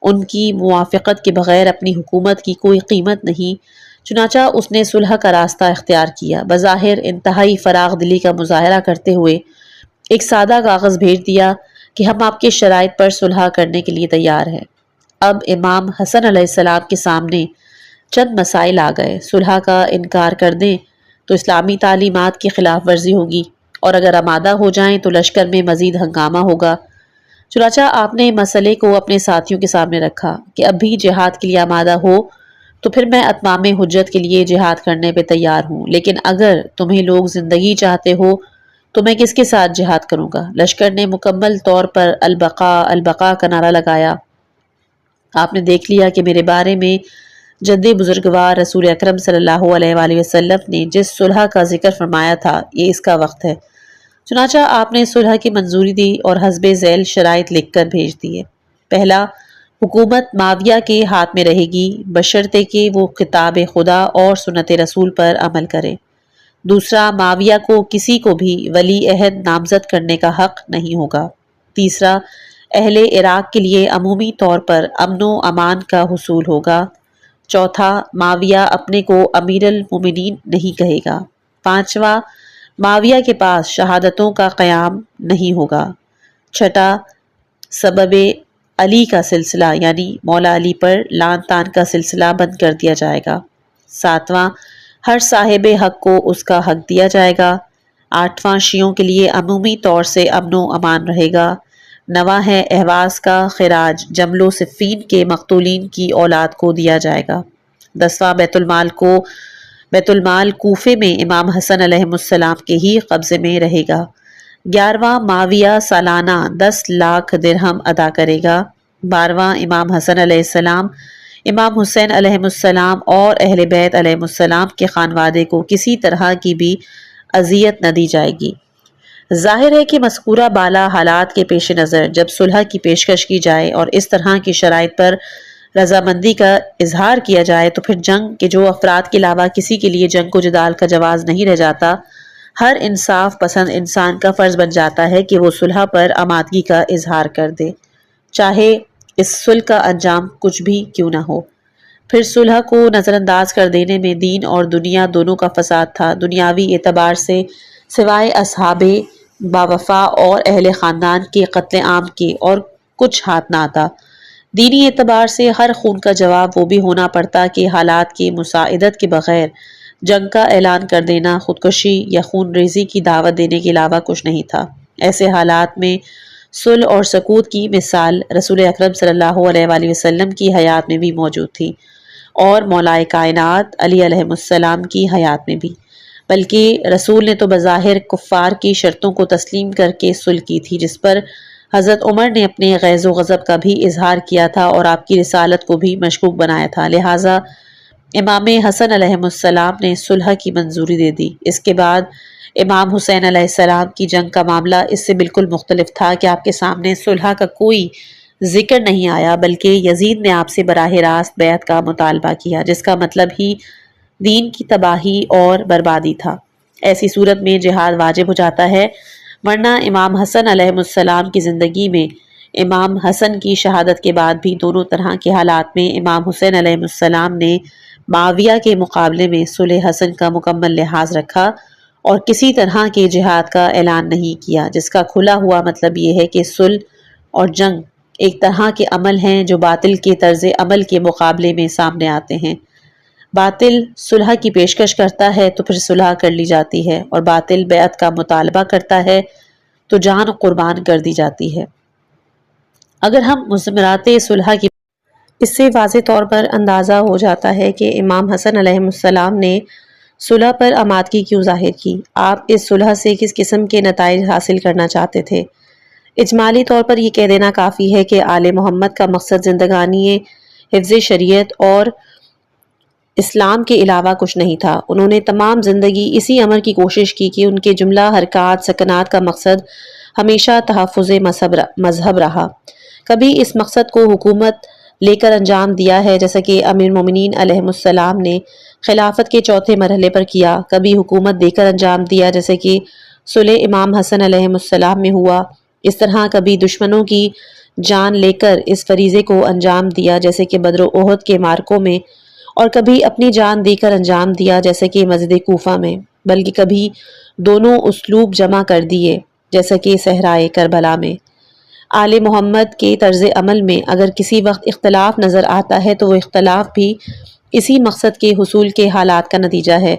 ان کی موافقت کے بغیر اپنی حکومت کی کوئی قیمت نہیں۔ چنانچہ اس نے صلح کا راستہ اختیار کیا، بظاہر انتہائی فراغ دلی کا مظاہرہ کرتے ہوئے ایک سادہ کاغذ بھیج دیا کہ ہم آپ کے شرائط پر صلح کرنے کے لیے تیار ہیں۔ اب امام حسن علیہ السلام کے سامنے چند مسائل آ گئے۔ صلح کا انکار کر دیں تو اسلامی تعلیمات کی خلاف ورزی ہوگی، اور اگر آمادہ ہو جائیں تو لشکر میں مزید ہنگامہ ہوگا۔ چنانچہ آپ نے مسئلے کو اپنے ساتھیوں کے سامنے رکھا کہ اب بھی جہاد کے لیے آمادہ ہو تو پھر میں اتمام حجت کے لیے جہاد کرنے پہ تیار ہوں، لیکن اگر تمہیں لوگ زندگی چاہتے ہو تو میں کس کے ساتھ جہاد کروں گا؟ لشکر نے مکمل طور پر البقاء البقاء کا نعرہ لگایا۔ آپ نے دیکھ لیا کہ میرے بارے میں جد بزرگوار رسول اکرم صلی اللہ علیہ وآلہ وسلم نے جس صلح کا ذکر فرمایا تھا یہ اس کا وقت ہے۔ چنانچہ آپ نے صلح کی منظوری دی اور حسب ذیل شرائط لکھ کر بھیج دیے۔ پہلا، حکومت معاویہ کے ہاتھ میں رہے گی بشرطے کہ وہ کتاب خدا اور سنت رسول پر عمل کرے۔ دوسرا، معاویہ کو کسی کو بھی ولی عہد نامزد کرنے کا حق نہیں ہوگا۔ تیسرا، اہل عراق کے لیے عمومی طور پر امن و امان کا حصول ہوگا۔ چوتھا، معاویہ اپنے کو امیر المومنین نہیں کہے گا۔ پانچواں، معاویہ کے پاس شہادتوں کا قیام نہیں ہوگا۔ چھٹا، سبب علی کا سلسلہ یعنی مولا علی پر لعن طعن کا سلسلہ بند کر دیا جائے گا۔ ساتواں، ہر صاحب حق کو اس کا حق دیا جائے گا۔ آٹھواں، شیعوں کے لیے عمومی طور سے امن و امان رہے گا۔ نواں ہے اہواز کا خراج جمل و صفین کے مقتولین کی اولاد کو دیا جائے گا۔ دسواں، بیت المال کوفے میں امام حسن علیہ السلام کے ہی قبضے میں رہے گا۔ گیارہواں، معاویہ سالانہ 10 لاکھ درہم ادا کرے گا۔ بارہواں، امام حسن علیہ السلام، امام حسین علیہ السلام اور اہل بیت علیہ السلام کے خانوادے کو کسی طرح کی بھی اذیت نہ دی جائے گی۔ ظاہر ہے کہ مذکورہ بالا حالات کے پیش نظر جب صلح کی پیشکش کی جائے اور اس طرح کی شرائط پر رضامندی کا اظہار کیا جائے تو پھر جنگ کے جو افراد کے علاوہ کسی کے لیے جنگ و جدال کا جواز نہیں رہ جاتا، ہر انصاف پسند انسان کا فرض بن جاتا ہے کہ وہ صلح پر آمادگی کا اظہار کر دے، چاہے اس صلح کا انجام کچھ بھی کیوں نہ ہو۔ پھر صلح کو نظر انداز کر دینے میں دین اور دنیا دونوں کا فساد تھا۔ دنیاوی اعتبار سے سوائے اصحاب باوفا اور اہل خاندان کے قتل عام کے اور کچھ ہاتھ نہ آتا۔ دینی اعتبار سے ہر خون کا جواب وہ بھی ہونا پڑتا کہ حالات کی مساعدت کے بغیر جنگ کا اعلان کر دینا خودکشی یا خون ریزی کی دعوت دینے کے علاوہ کچھ نہیں تھا۔ ایسے حالات میں صلح اور سکوت کی مثال رسول اکرم صلی اللہ علیہ وآلہ وسلم کی حیات میں بھی موجود تھی، اور مولا کائنات علی علیہ السلام کی حیات میں بھی، بلکہ رسول نے تو بظاہر کفار کی شرطوں کو تسلیم کر کے صلح کی تھی، جس پر حضرت عمر نے اپنے غیظ و غضب کا بھی اظہار کیا تھا اور آپ کی رسالت کو بھی مشکوک بنایا تھا۔ لہٰذا امام حسن علیہ السلام نے صلح کی منظوری دے دی۔ اس کے بعد امام حسین علیہ السلام کی جنگ کا معاملہ اس سے بالکل مختلف تھا کہ آپ کے سامنے صلح کا کوئی ذکر نہیں آیا، بلکہ یزید نے آپ سے براہ راست بیعت کا مطالبہ کیا، جس کا مطلب ہی دین کی تباہی اور بربادی تھا۔ ایسی صورت میں جہاد واجب ہو جاتا ہے، ورنہ امام حسن علیہ السلام کی زندگی میں امام حسن کی شہادت کے بعد بھی دونوں طرح کے حالات میں امام حسین علیہ السلام نے معاویہ کے مقابلے میں صلح حسن کا مکمل لحاظ رکھا اور کسی طرح کے جہاد کا اعلان نہیں کیا، جس کا کھلا ہوا مطلب یہ ہے کہ صلح اور جنگ ایک طرح کے عمل ہیں جو باطل کے طرز عمل کے مقابلے میں سامنے آتے ہیں۔ باطل صلح کی پیشکش کرتا ہے تو پھر صلح کر لی جاتی ہے، اور باطل بیعت کا مطالبہ کرتا ہے تو جان قربان کر دی جاتی ہے۔ اگر ہم مضمرات صلح کی اس سے واضح طور پر اندازہ ہو جاتا ہے کہ امام حسن علیہ السلام نے صلح پر آمادگی کیوں ظاہر کی، آپ اس صلح سے کس قسم کے نتائج حاصل کرنا چاہتے تھے۔ اجمالی طور پر یہ کہہ دینا کافی ہے کہ آل محمد کا مقصد زندگانی حفظ شریعت اور اسلام کے علاوہ کچھ نہیں تھا۔ انہوں نے تمام زندگی اسی امر کی کوشش کی کہ ان کے جملہ حرکات سکنات کا مقصد ہمیشہ تحفظ مذہب رہا۔ کبھی اس مقصد کو حکومت لے کر انجام دیا ہے، جیسا کہ امیر المومنین علیہ السلام نے خلافت کے چوتھے مرحلے پر کیا، کبھی حکومت دے کر انجام دیا جیسے کہ صلح امام حسن علیہ السلام میں ہوا، اس طرح کبھی دشمنوں کی جان لے کر اس فریضے کو انجام دیا جیسے کہ بدر و احد کے معرکوں میں، اور کبھی اپنی جان دے کر انجام دیا جیسے کہ مسجد کوفہ میں، بلکہ کبھی دونوں اسلوب جمع کر دیے جیسا کہ صحرائے کربلا میں۔ آل محمد کے طرز عمل میں اگر کسی وقت اختلاف نظر آتا ہے تو وہ اختلاف بھی اسی مقصد کے حصول کے حالات کا نتیجہ ہے۔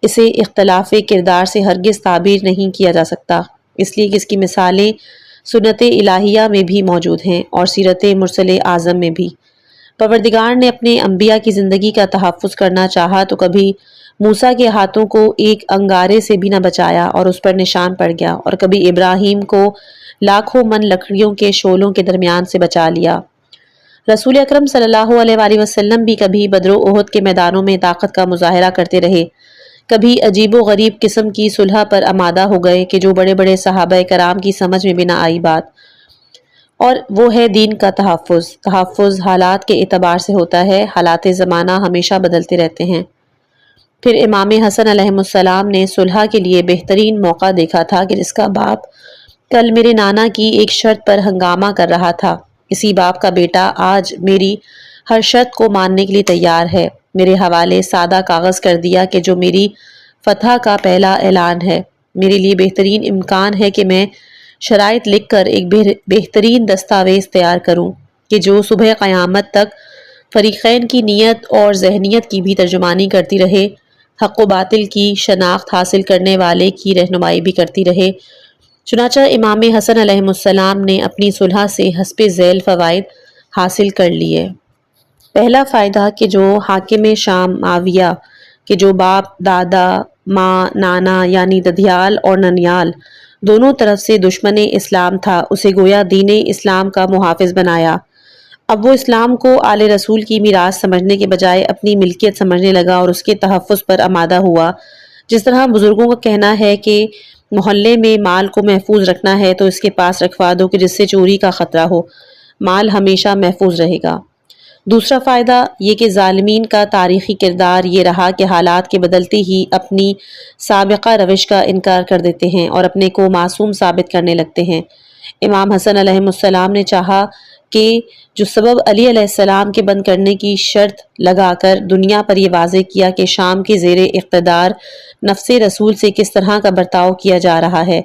اسے اختلاف کردار سے ہرگز تعبیر نہیں کیا جا سکتا، اس لیے کہ اس کی مثالیں سنت الہیہ میں بھی موجود ہیں اور سیرت مرسل اعظم میں بھی۔ پروردگار نے اپنے انبیاء کی زندگی کا تحفظ کرنا چاہا تو کبھی موسیٰ کے ہاتھوں کو ایک انگارے سے بھی نہ بچایا اور اس پر نشان پڑ گیا، اور کبھی ابراہیم کو لاکھوں من لکڑیوں کے شعلوں کے درمیان سے بچا لیا۔ رسول اکرم صلی اللہ علیہ وآلہ وسلم بھی کبھی بدر و احد کے میدانوں میں طاقت کا مظاہرہ کرتے رہے، کبھی عجیب و غریب قسم کی صلح پر آمادہ ہو گئے کہ جو بڑے بڑے صحابہ کرام کی سمجھ میں بھی نہ آئی بات، اور وہ ہے دین کا تحفظ۔ تحفظ حالات کے اعتبار سے ہوتا ہے، حالات زمانہ ہمیشہ بدلتے رہتے ہیں۔ پھر امام حسن علیہ السلام نے صلح کے لیے بہترین موقع دیکھا تھا کہ جس کا باپ کل میرے نانا کی ایک شرط پر ہنگامہ کر رہا تھا، اسی باپ کا بیٹا آج میری ہر شرط کو ماننے کے لیے تیار ہے۔ میرے حوالے سادہ کاغذ کر دیا کہ جو میری فتح کا پہلا اعلان ہے۔ میرے لیے بہترین امکان ہے کہ میں شرائط لکھ کر ایک بہترین دستاویز تیار کروں کہ جو صبح قیامت تک فریقین کی نیت اور ذہنیت کی بھی ترجمانی کرتی رہے، حق و باطل کی شناخت حاصل کرنے والے کی رہنمائی بھی کرتی رہے۔ چنانچہ امام حسن علیہ السلام نے اپنی صلح سے حسب ذیل فوائد حاصل کر لیے۔ پہلا فائدہ کہ جو حاکم شام معاویہ کہ جو باپ، دادا، ماں، نانا یعنی ددھیال اور ننیال دونوں طرف سے دشمن اسلام تھا، اسے گویا دین اسلام کا محافظ بنایا۔ اب وہ اسلام کو آل رسول کی میراث سمجھنے کے بجائے اپنی ملکیت سمجھنے لگا اور اس کے تحفظ پر آمادہ ہوا۔ جس طرح بزرگوں کا کہنا ہے کہ محلے میں مال کو محفوظ رکھنا ہے تو اس کے پاس رکھوا دو کہ جس سے چوری کا خطرہ ہو، مال ہمیشہ محفوظ رہے گا۔ دوسرا فائدہ یہ کہ ظالمین کا تاریخی کردار یہ رہا کہ حالات کے بدلتے ہی اپنی سابقہ روش کا انکار کر دیتے ہیں اور اپنے کو معصوم ثابت کرنے لگتے ہیں۔ امام حسن علیہ السلام نے چاہا کہ جو سبب علی علیہ السلام کے بند کرنے کی شرط لگا کر دنیا پر یہ واضح کیا کہ شام کے زیر اقتدار نفس رسول سے کس طرح کا برتاؤ کیا جا رہا ہے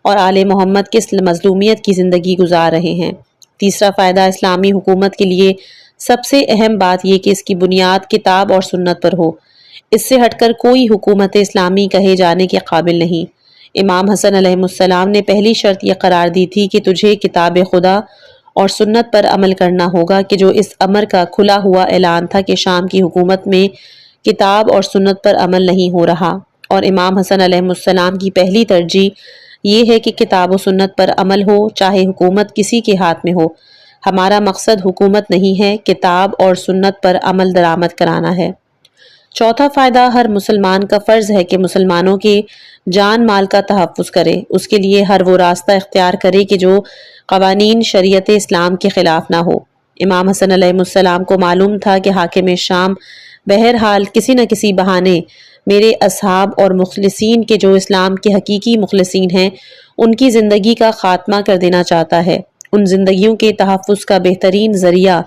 اور آل محمد کس مظلومیت کی زندگی گزار رہے ہیں۔ تیسرا فائدہ اسلامی حکومت کے لیے سب سے اہم بات یہ کہ اس کی بنیاد کتاب اور سنت پر ہو، اس سے ہٹ کر کوئی حکومت اسلامی کہے جانے کے قابل نہیں۔ امام حسن علیہ السلام نے پہلی شرط یہ قرار دی تھی کہ تجھے کتاب خدا اور سنت پر عمل کرنا ہوگا کہ جو اس امر کا کھلا ہوا اعلان تھا کہ شام کی حکومت میں کتاب اور سنت پر عمل نہیں ہو رہا، اور امام حسن علیہ السلام کی پہلی ترجیح یہ ہے کہ کتاب و سنت پر عمل ہو چاہے حکومت کسی کے ہاتھ میں ہو۔ ہمارا مقصد حکومت نہیں ہے، کتاب اور سنت پر عمل درآمد کرانا ہے۔ چوتھا فائدہ ہر مسلمان کا فرض ہے کہ مسلمانوں کے جان مال کا تحفظ کرے، اس کے لیے ہر وہ راستہ اختیار کرے کہ جو قوانین شریعت اسلام کے خلاف نہ ہو۔ امام حسن علیہ السلام کو معلوم تھا کہ حاکم شام بہرحال کسی نہ کسی بہانے میرے اصحاب اور مخلصین کے جو اسلام کے حقیقی مخلصین ہیں ان کی زندگی کا خاتمہ کر دینا چاہتا ہے۔ ان زندگیوں کے تحفظ کا بہترین ذریعہ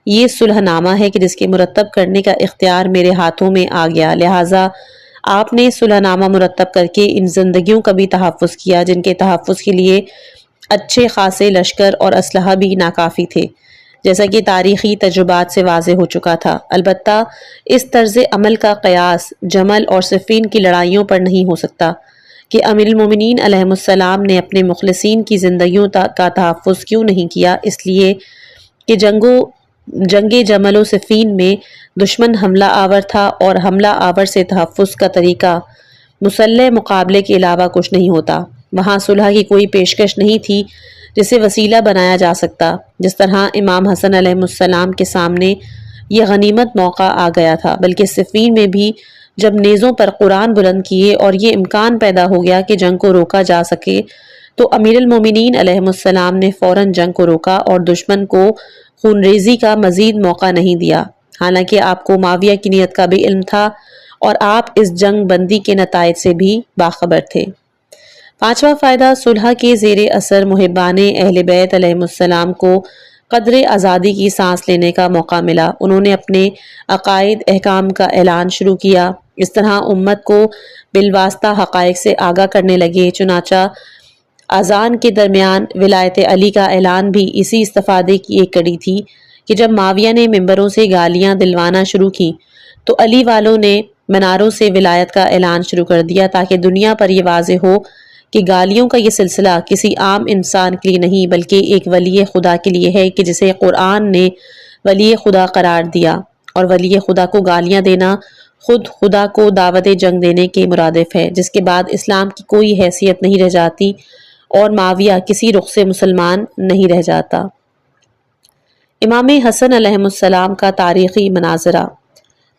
یہ صلح نامہ ہے کہ جس کے مرتب کرنے کا اختیار میرے ہاتھوں میں آ گیا، لہٰذا آپ نے صلح نامہ مرتب کر کے ان زندگیوں کا بھی تحفظ کیا جن کے تحفظ کے لیے اچھے خاصے لشکر اور اسلحہ بھی ناکافی تھے، جیسا کہ تاریخی تجربات سے واضح ہو چکا تھا۔ البتہ اس طرز عمل کا قیاس جمل اور صفین کی لڑائیوں پر نہیں ہو سکتا کہ امیر المومنین علیہ السلام نے اپنے مخلصین کی زندگیوں کا تحفظ کیوں نہیں کیا، اس لیے کہ جنگ جمل و صفین میں دشمن حملہ آور تھا اور حملہ آور سے تحفظ کا طریقہ مسلح مقابلے کے علاوہ کچھ نہیں ہوتا۔ وہاں صلح کی کوئی پیشکش نہیں تھی جسے وسیلہ بنایا جا سکتا، جس طرح امام حسن علیہ السلام کے سامنے یہ غنیمت موقع آ گیا تھا، بلکہ صفین میں بھی جب نیزوں پر قرآن بلند کیے اور یہ امکان پیدا ہو گیا کہ جنگ کو روکا جا سکے تو امیر المومنین علیہ السلام نے فوراً جنگ کو روکا اور دشمن کو خون ریزی کا مزید موقع نہیں دیا، حالانکہ آپ کو معاویہ کی نیت کا بھی علم تھا اور آپ اس جنگ بندی کے نتائج سے بھی باخبر تھے۔ پانچواں فائدہ، صلح کے زیر اثر محبان اہل بیت علیہم السلام کو قدر آزادی کی سانس لینے کا موقع ملا۔ انہوں نے اپنے عقائد احکام کا اعلان شروع کیا، اس طرح امت کو بالواسطہ حقائق سے آگاہ کرنے لگے۔ چنانچہ اذان کے درمیان ولایت علی کا اعلان بھی اسی استفادے کی ایک کڑی تھی کہ جب معاویہ نے ممبروں سے گالیاں دلوانا شروع کی تو علی والوں نے مناروں سے ولایت کا اعلان شروع کر دیا تاکہ دنیا پر یہ واضح ہو کہ گالیوں کا یہ سلسلہ کسی عام انسان کے لیے نہیں بلکہ ایک ولی خدا کے لیے ہے کہ جسے قرآن نے ولی خدا قرار دیا، اور ولی خدا کو گالیاں دینا خود خدا کو دعوت جنگ دینے کے مرادف ہے، جس کے بعد اسلام کی کوئی حیثیت نہیں رہ جاتی اور معاویہ کسی رخ سے مسلمان نہیں رہ جاتا۔ امام حسن علیہ السلام کا تاریخی مناظرہ۔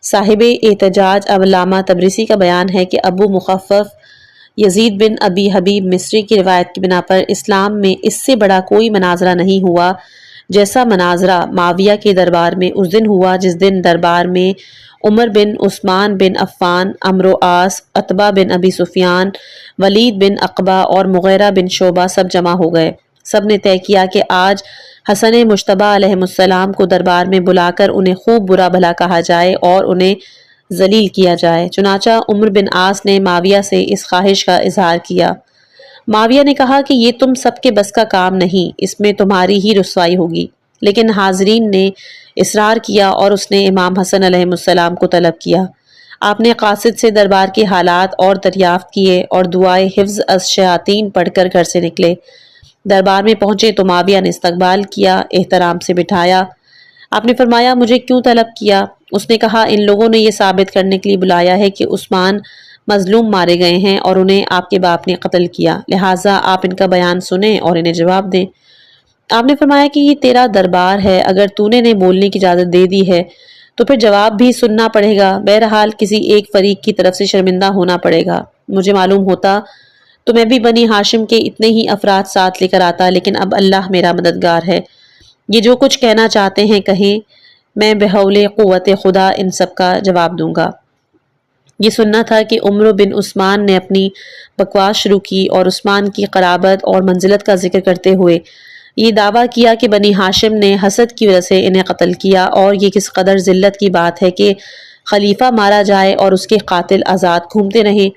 صاحب احتجاج علامہ تبریسی کا بیان ہے کہ ابو مخفف یزید بن ابی حبیب مصری کی روایت کی بنا پر اسلام میں اس سے بڑا کوئی مناظرہ نہیں ہوا جیسا مناظرہ معاویہ کے دربار میں اس دن ہوا جس دن دربار میں عمر بن عثمان بن عفان، عمرو عاص، عتبہ بن ابی سفیان، ولید بن عقبہ اور مغیرہ بن شعبہ سب جمع ہو گئے۔ سب نے طے کیا کہ آج حسن مجتبیٰ علیہ السلام کو دربار میں بلا کر انہیں خوب برا بھلا کہا جائے اور انہیں ذلیل کیا جائے۔ چنانچہ عمر بن عاص نے معاویہ سے اس خواہش کا اظہار کیا۔ معاویہ نے کہا کہ یہ تم سب کے بس کا کام نہیں، اس میں تمہاری ہی رسوائی ہوگی، لیکن حاضرین نے اصرار کیا اور اس نے امام حسن علیہ السلام کو طلب کیا۔ آپ نے قاصد سے دربار کے حالات اور دریافت کیے اور دعائے حفظ از شیاطین پڑھ کر گھر سے نکلے۔ دربار میں پہنچے تو معاویہ نے استقبال کیا، احترام سے بٹھایا۔ آپ نے فرمایا مجھے کیوں طلب کیا؟ اس نے کہا ان لوگوں نے یہ ثابت کرنے کے لیے بلایا ہے کہ عثمان مظلوم مارے گئے ہیں اور انہیں آپ کے باپ نے قتل کیا، لہٰذا آپ ان کا بیان سنیں اور انہیں جواب دیں۔ آپ نے فرمایا کہ یہ تیرا دربار ہے، اگر تو نے انہیں بولنے کی اجازت دے دی ہے تو پھر جواب بھی سننا پڑے گا، بہرحال کسی ایک فریق کی طرف سے شرمندہ ہونا پڑے گا۔ مجھے معلوم ہوتا تو میں بھی بنی ہاشم کے اتنے ہی افراد ساتھ لے کر آتا، لیکن اب اللہ میرا مددگار ہے، یہ جو کچھ کہنا چاہتے ہیں کہیں، میں بحول قوت خدا ان سب کا جواب دوں گا۔ یہ سننا تھا کہ عمر بن عثمان نے اپنی بکواس شروع کی اور عثمان کی قرابت اور منزلت کا ذکر کرتے ہوئے یہ دعویٰ کیا کہ بنی ہاشم نے حسد کی وجہ سے انہیں قتل کیا اور یہ کس قدر ذلت کی بات ہے کہ خلیفہ مارا جائے اور اس کے قاتل آزاد گھومتے رہیں،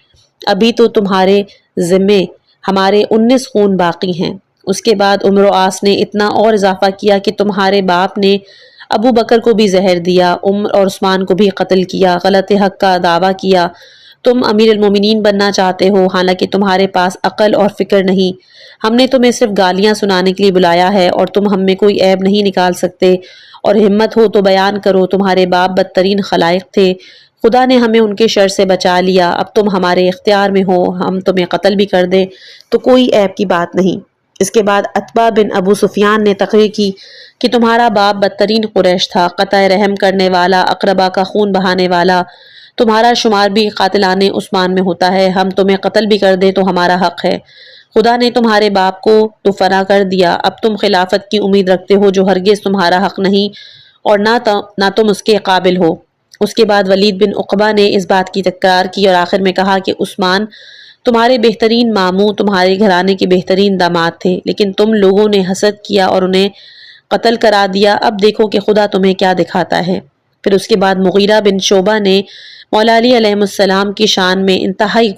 ابھی تو تمہارے ذمے ہمارے 19 خون باقی ہیں۔ اس کے بعد عمر و عاص نے اتنا اور اضافہ کیا کہ تمہارے باپ نے ابو بکر کو بھی زہر دیا، عمر اور عثمان کو بھی قتل کیا، غلط حق کا دعویٰ کیا، تم امیر المومنین بننا چاہتے ہو حالانکہ تمہارے پاس عقل اور فکر نہیں، ہم نے تمہیں صرف گالیاں سنانے کے لیے بلایا ہے اور تم ہم میں کوئی عیب نہیں نکال سکتے، اور ہمت ہو تو بیان کرو، تمہارے باپ بدترین خلائق تھے، خدا نے ہمیں ان کے شر سے بچا لیا، اب تم ہمارے اختیار میں ہو، ہم تمہیں قتل بھی کر دیں تو کوئی عیب کی بات نہیں۔ اس کے بعد عتبہ بن ابو سفیان نے تقریر کی کہ تمہارا باپ بدترین قریش تھا، قطع رحم کرنے والا، اقربا کا خون بہانے والا، تمہارا شمار بھی قاتلان عثمان میں ہوتا ہے، ہم تمہیں قتل بھی کر دیں تو ہمارا حق ہے، خدا نے تمہارے باپ کو تو فنا کر دیا، اب تم خلافت کی امید رکھتے ہو جو ہرگز تمہارا حق نہیں اور نہ تم اس کے قابل ہو۔ اس کے بعد ولید بن عقبہ نے اس بات کی تکرار کی اور آخر میں کہا کہ عثمان تمہارے بہترین ماموں، تمہارے گھرانے کے بہترین داماد تھے، لیکن تم لوگوں نے حسد کیا اور انہیں قتل کرا دیا، اب دیکھو کہ خدا تمہیں کیا دکھاتا ہے۔ پھر اس کے بعد مغیرہ بن شعبہ نے مولا علی علیہ السلام کی شان میں انتہائی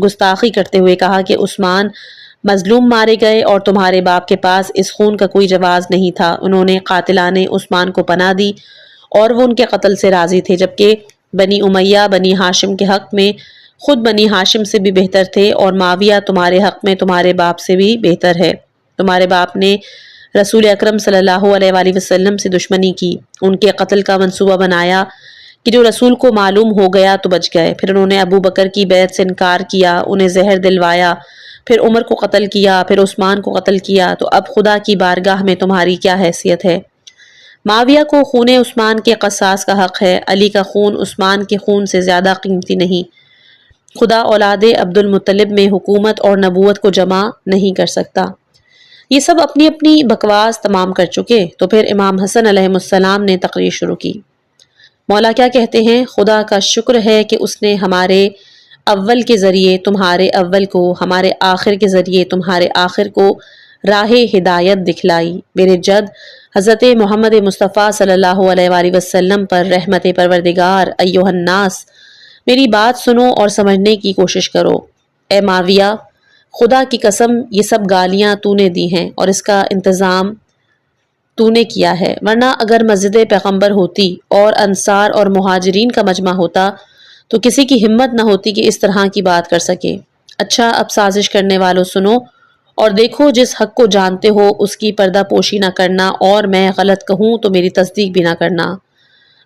گستاخی کرتے ہوئے کہا کہ عثمان مظلوم مارے گئے اور تمہارے باپ کے پاس اس خون کا کوئی جواز نہیں تھا، انہوں نے قاتلان عثمان کو پناہ دی اور وہ ان کے قتل سے راضی تھے، جبکہ بنی امیہ بنی ہاشم کے حق میں خود بنی ہاشم سے بھی بہتر تھے، اور معاویہ تمہارے حق میں تمہارے باپ سے بھی بہتر ہے۔ تمہارے باپ نے رسول اکرم صلی اللہ علیہ وآلہ وسلم سے دشمنی کی، ان کے قتل کا منصوبہ بنایا کہ جو رسول کو معلوم ہو گیا تو بچ گئے، پھر انہوں نے ابو بکر کی بیعت سے انکار کیا، انہیں زہر دلوایا، پھر عمر کو قتل کیا، پھر عثمان کو قتل کیا، تو اب خدا کی بارگاہ میں تمہاری کیا حیثیت ہے؟ معاویہ کو خون عثمان کے قصاص کا حق ہے، علی کا خون عثمان کے خون سے زیادہ قیمتی نہیں، خدا اولاد عبد المطلب میں حکومت اور نبوت کو جمع نہیں کر سکتا۔ یہ سب اپنی اپنی بکواس تمام کر چکے تو پھر امام حسن علیہ السلام نے تقریر شروع کی۔ مولا کیا کہتے ہیں؟ خدا کا شکر ہے کہ اس نے ہمارے اول کے ذریعے تمہارے اول کو، ہمارے آخر کے ذریعے تمہارے آخر کو راہ ہدایت دکھلائی۔ میرے جد حضرت محمد مصطفیٰ صلی اللہ علیہ وآلہ وسلم پر رحمت پروردگار ایھا الناس، میری بات سنو اور سمجھنے کی کوشش کرو۔ اے معاویہ، خدا کی قسم یہ سب گالیاں تو نے دی ہیں اور اس کا انتظام تو نے کیا ہے، ورنہ اگر مسجد پیغمبر ہوتی اور انصار اور مہاجرین کا مجمع ہوتا تو کسی کی ہمت نہ ہوتی کہ اس طرح کی بات کر سکے۔ اچھا، اب سازش کرنے والوں سنو اور دیکھو، جس حق کو جانتے ہو اس کی پردہ پوشی نہ کرنا، اور میں غلط کہوں تو میری تصدیق بھی نہ کرنا۔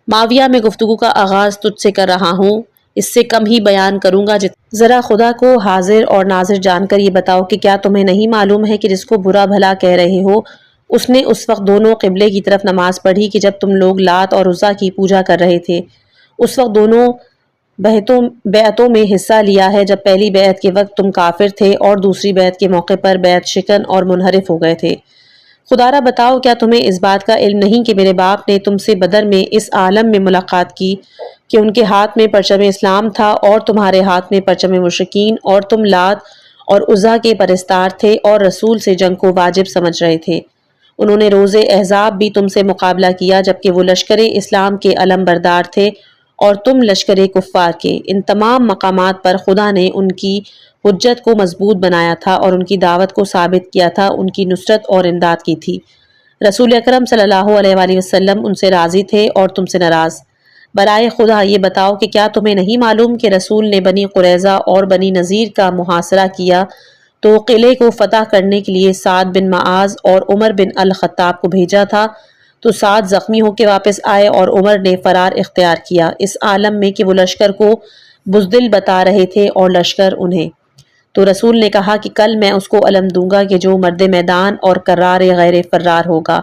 معاویہ، میں گفتگو کا آغاز تجھ سے کر رہا ہوں، اس سے کم ہی بیان کروں گا۔ ذرا خدا کو حاضر اور ناظر جان کر یہ بتاؤ کہ کیا تمہیں نہیں معلوم ہے کہ جس کو برا بھلا کہہ رہے ہو اس نے اس وقت دونوں قبلے کی طرف نماز پڑھی کہ جب تم لوگ لات اور عزا کی پوجا کر رہے تھے، اس وقت دونوں بیعتوں میں حصہ لیا ہے، جب پہلی بیعت کے وقت تم کافر تھے اور دوسری بیعت کے موقع پر بیعت شکن اور منحرف ہو گئے تھے۔ خدا را بتاؤ، کیا تمہیں اس بات کا علم نہیں کہ میرے باپ نے تم سے بدر میں اس عالم میں ملاقات کی کہ ان کے ہاتھ میں پرچم اسلام تھا اور تمہارے ہاتھ میں پرچم مشرکین، اور تم لات اور عزا کے پرستار تھے اور رسول سے جنگ کو واجب سمجھ رہے تھے۔ انہوں نے روز احزاب بھی تم سے مقابلہ کیا جبکہ وہ لشکر اسلام کے علم بردار تھے اور تم لشکر کفار کے۔ ان تمام مقامات پر خدا نے ان کی حجت کو مضبوط بنایا تھا اور ان کی دعوت کو ثابت کیا تھا، ان کی نصرت اور امداد کی تھی۔ رسول اکرم صلی اللہ علیہ وآلہ وسلم ان سے راضی تھے اور تم سے ناراض۔ برائے خدا یہ بتاؤ کہ کیا تمہیں نہیں معلوم کہ رسول نے بنی قریظہ اور بنی نذیر کا محاصرہ کیا تو قلعے کو فتح کرنے کے لیے سعد بن معاذ اور عمر بن الخطاب کو بھیجا تھا، تو سعد زخمی ہو کے واپس آئے اور عمر نے فرار اختیار کیا، اس عالم میں کہ وہ لشکر کو بزدل بتا رہے تھے اور لشکر انہیں۔ تو رسول نے کہا کہ کل میں اس کو علم دوں گا کہ جو مرد میدان اور کرار غیر فرار ہوگا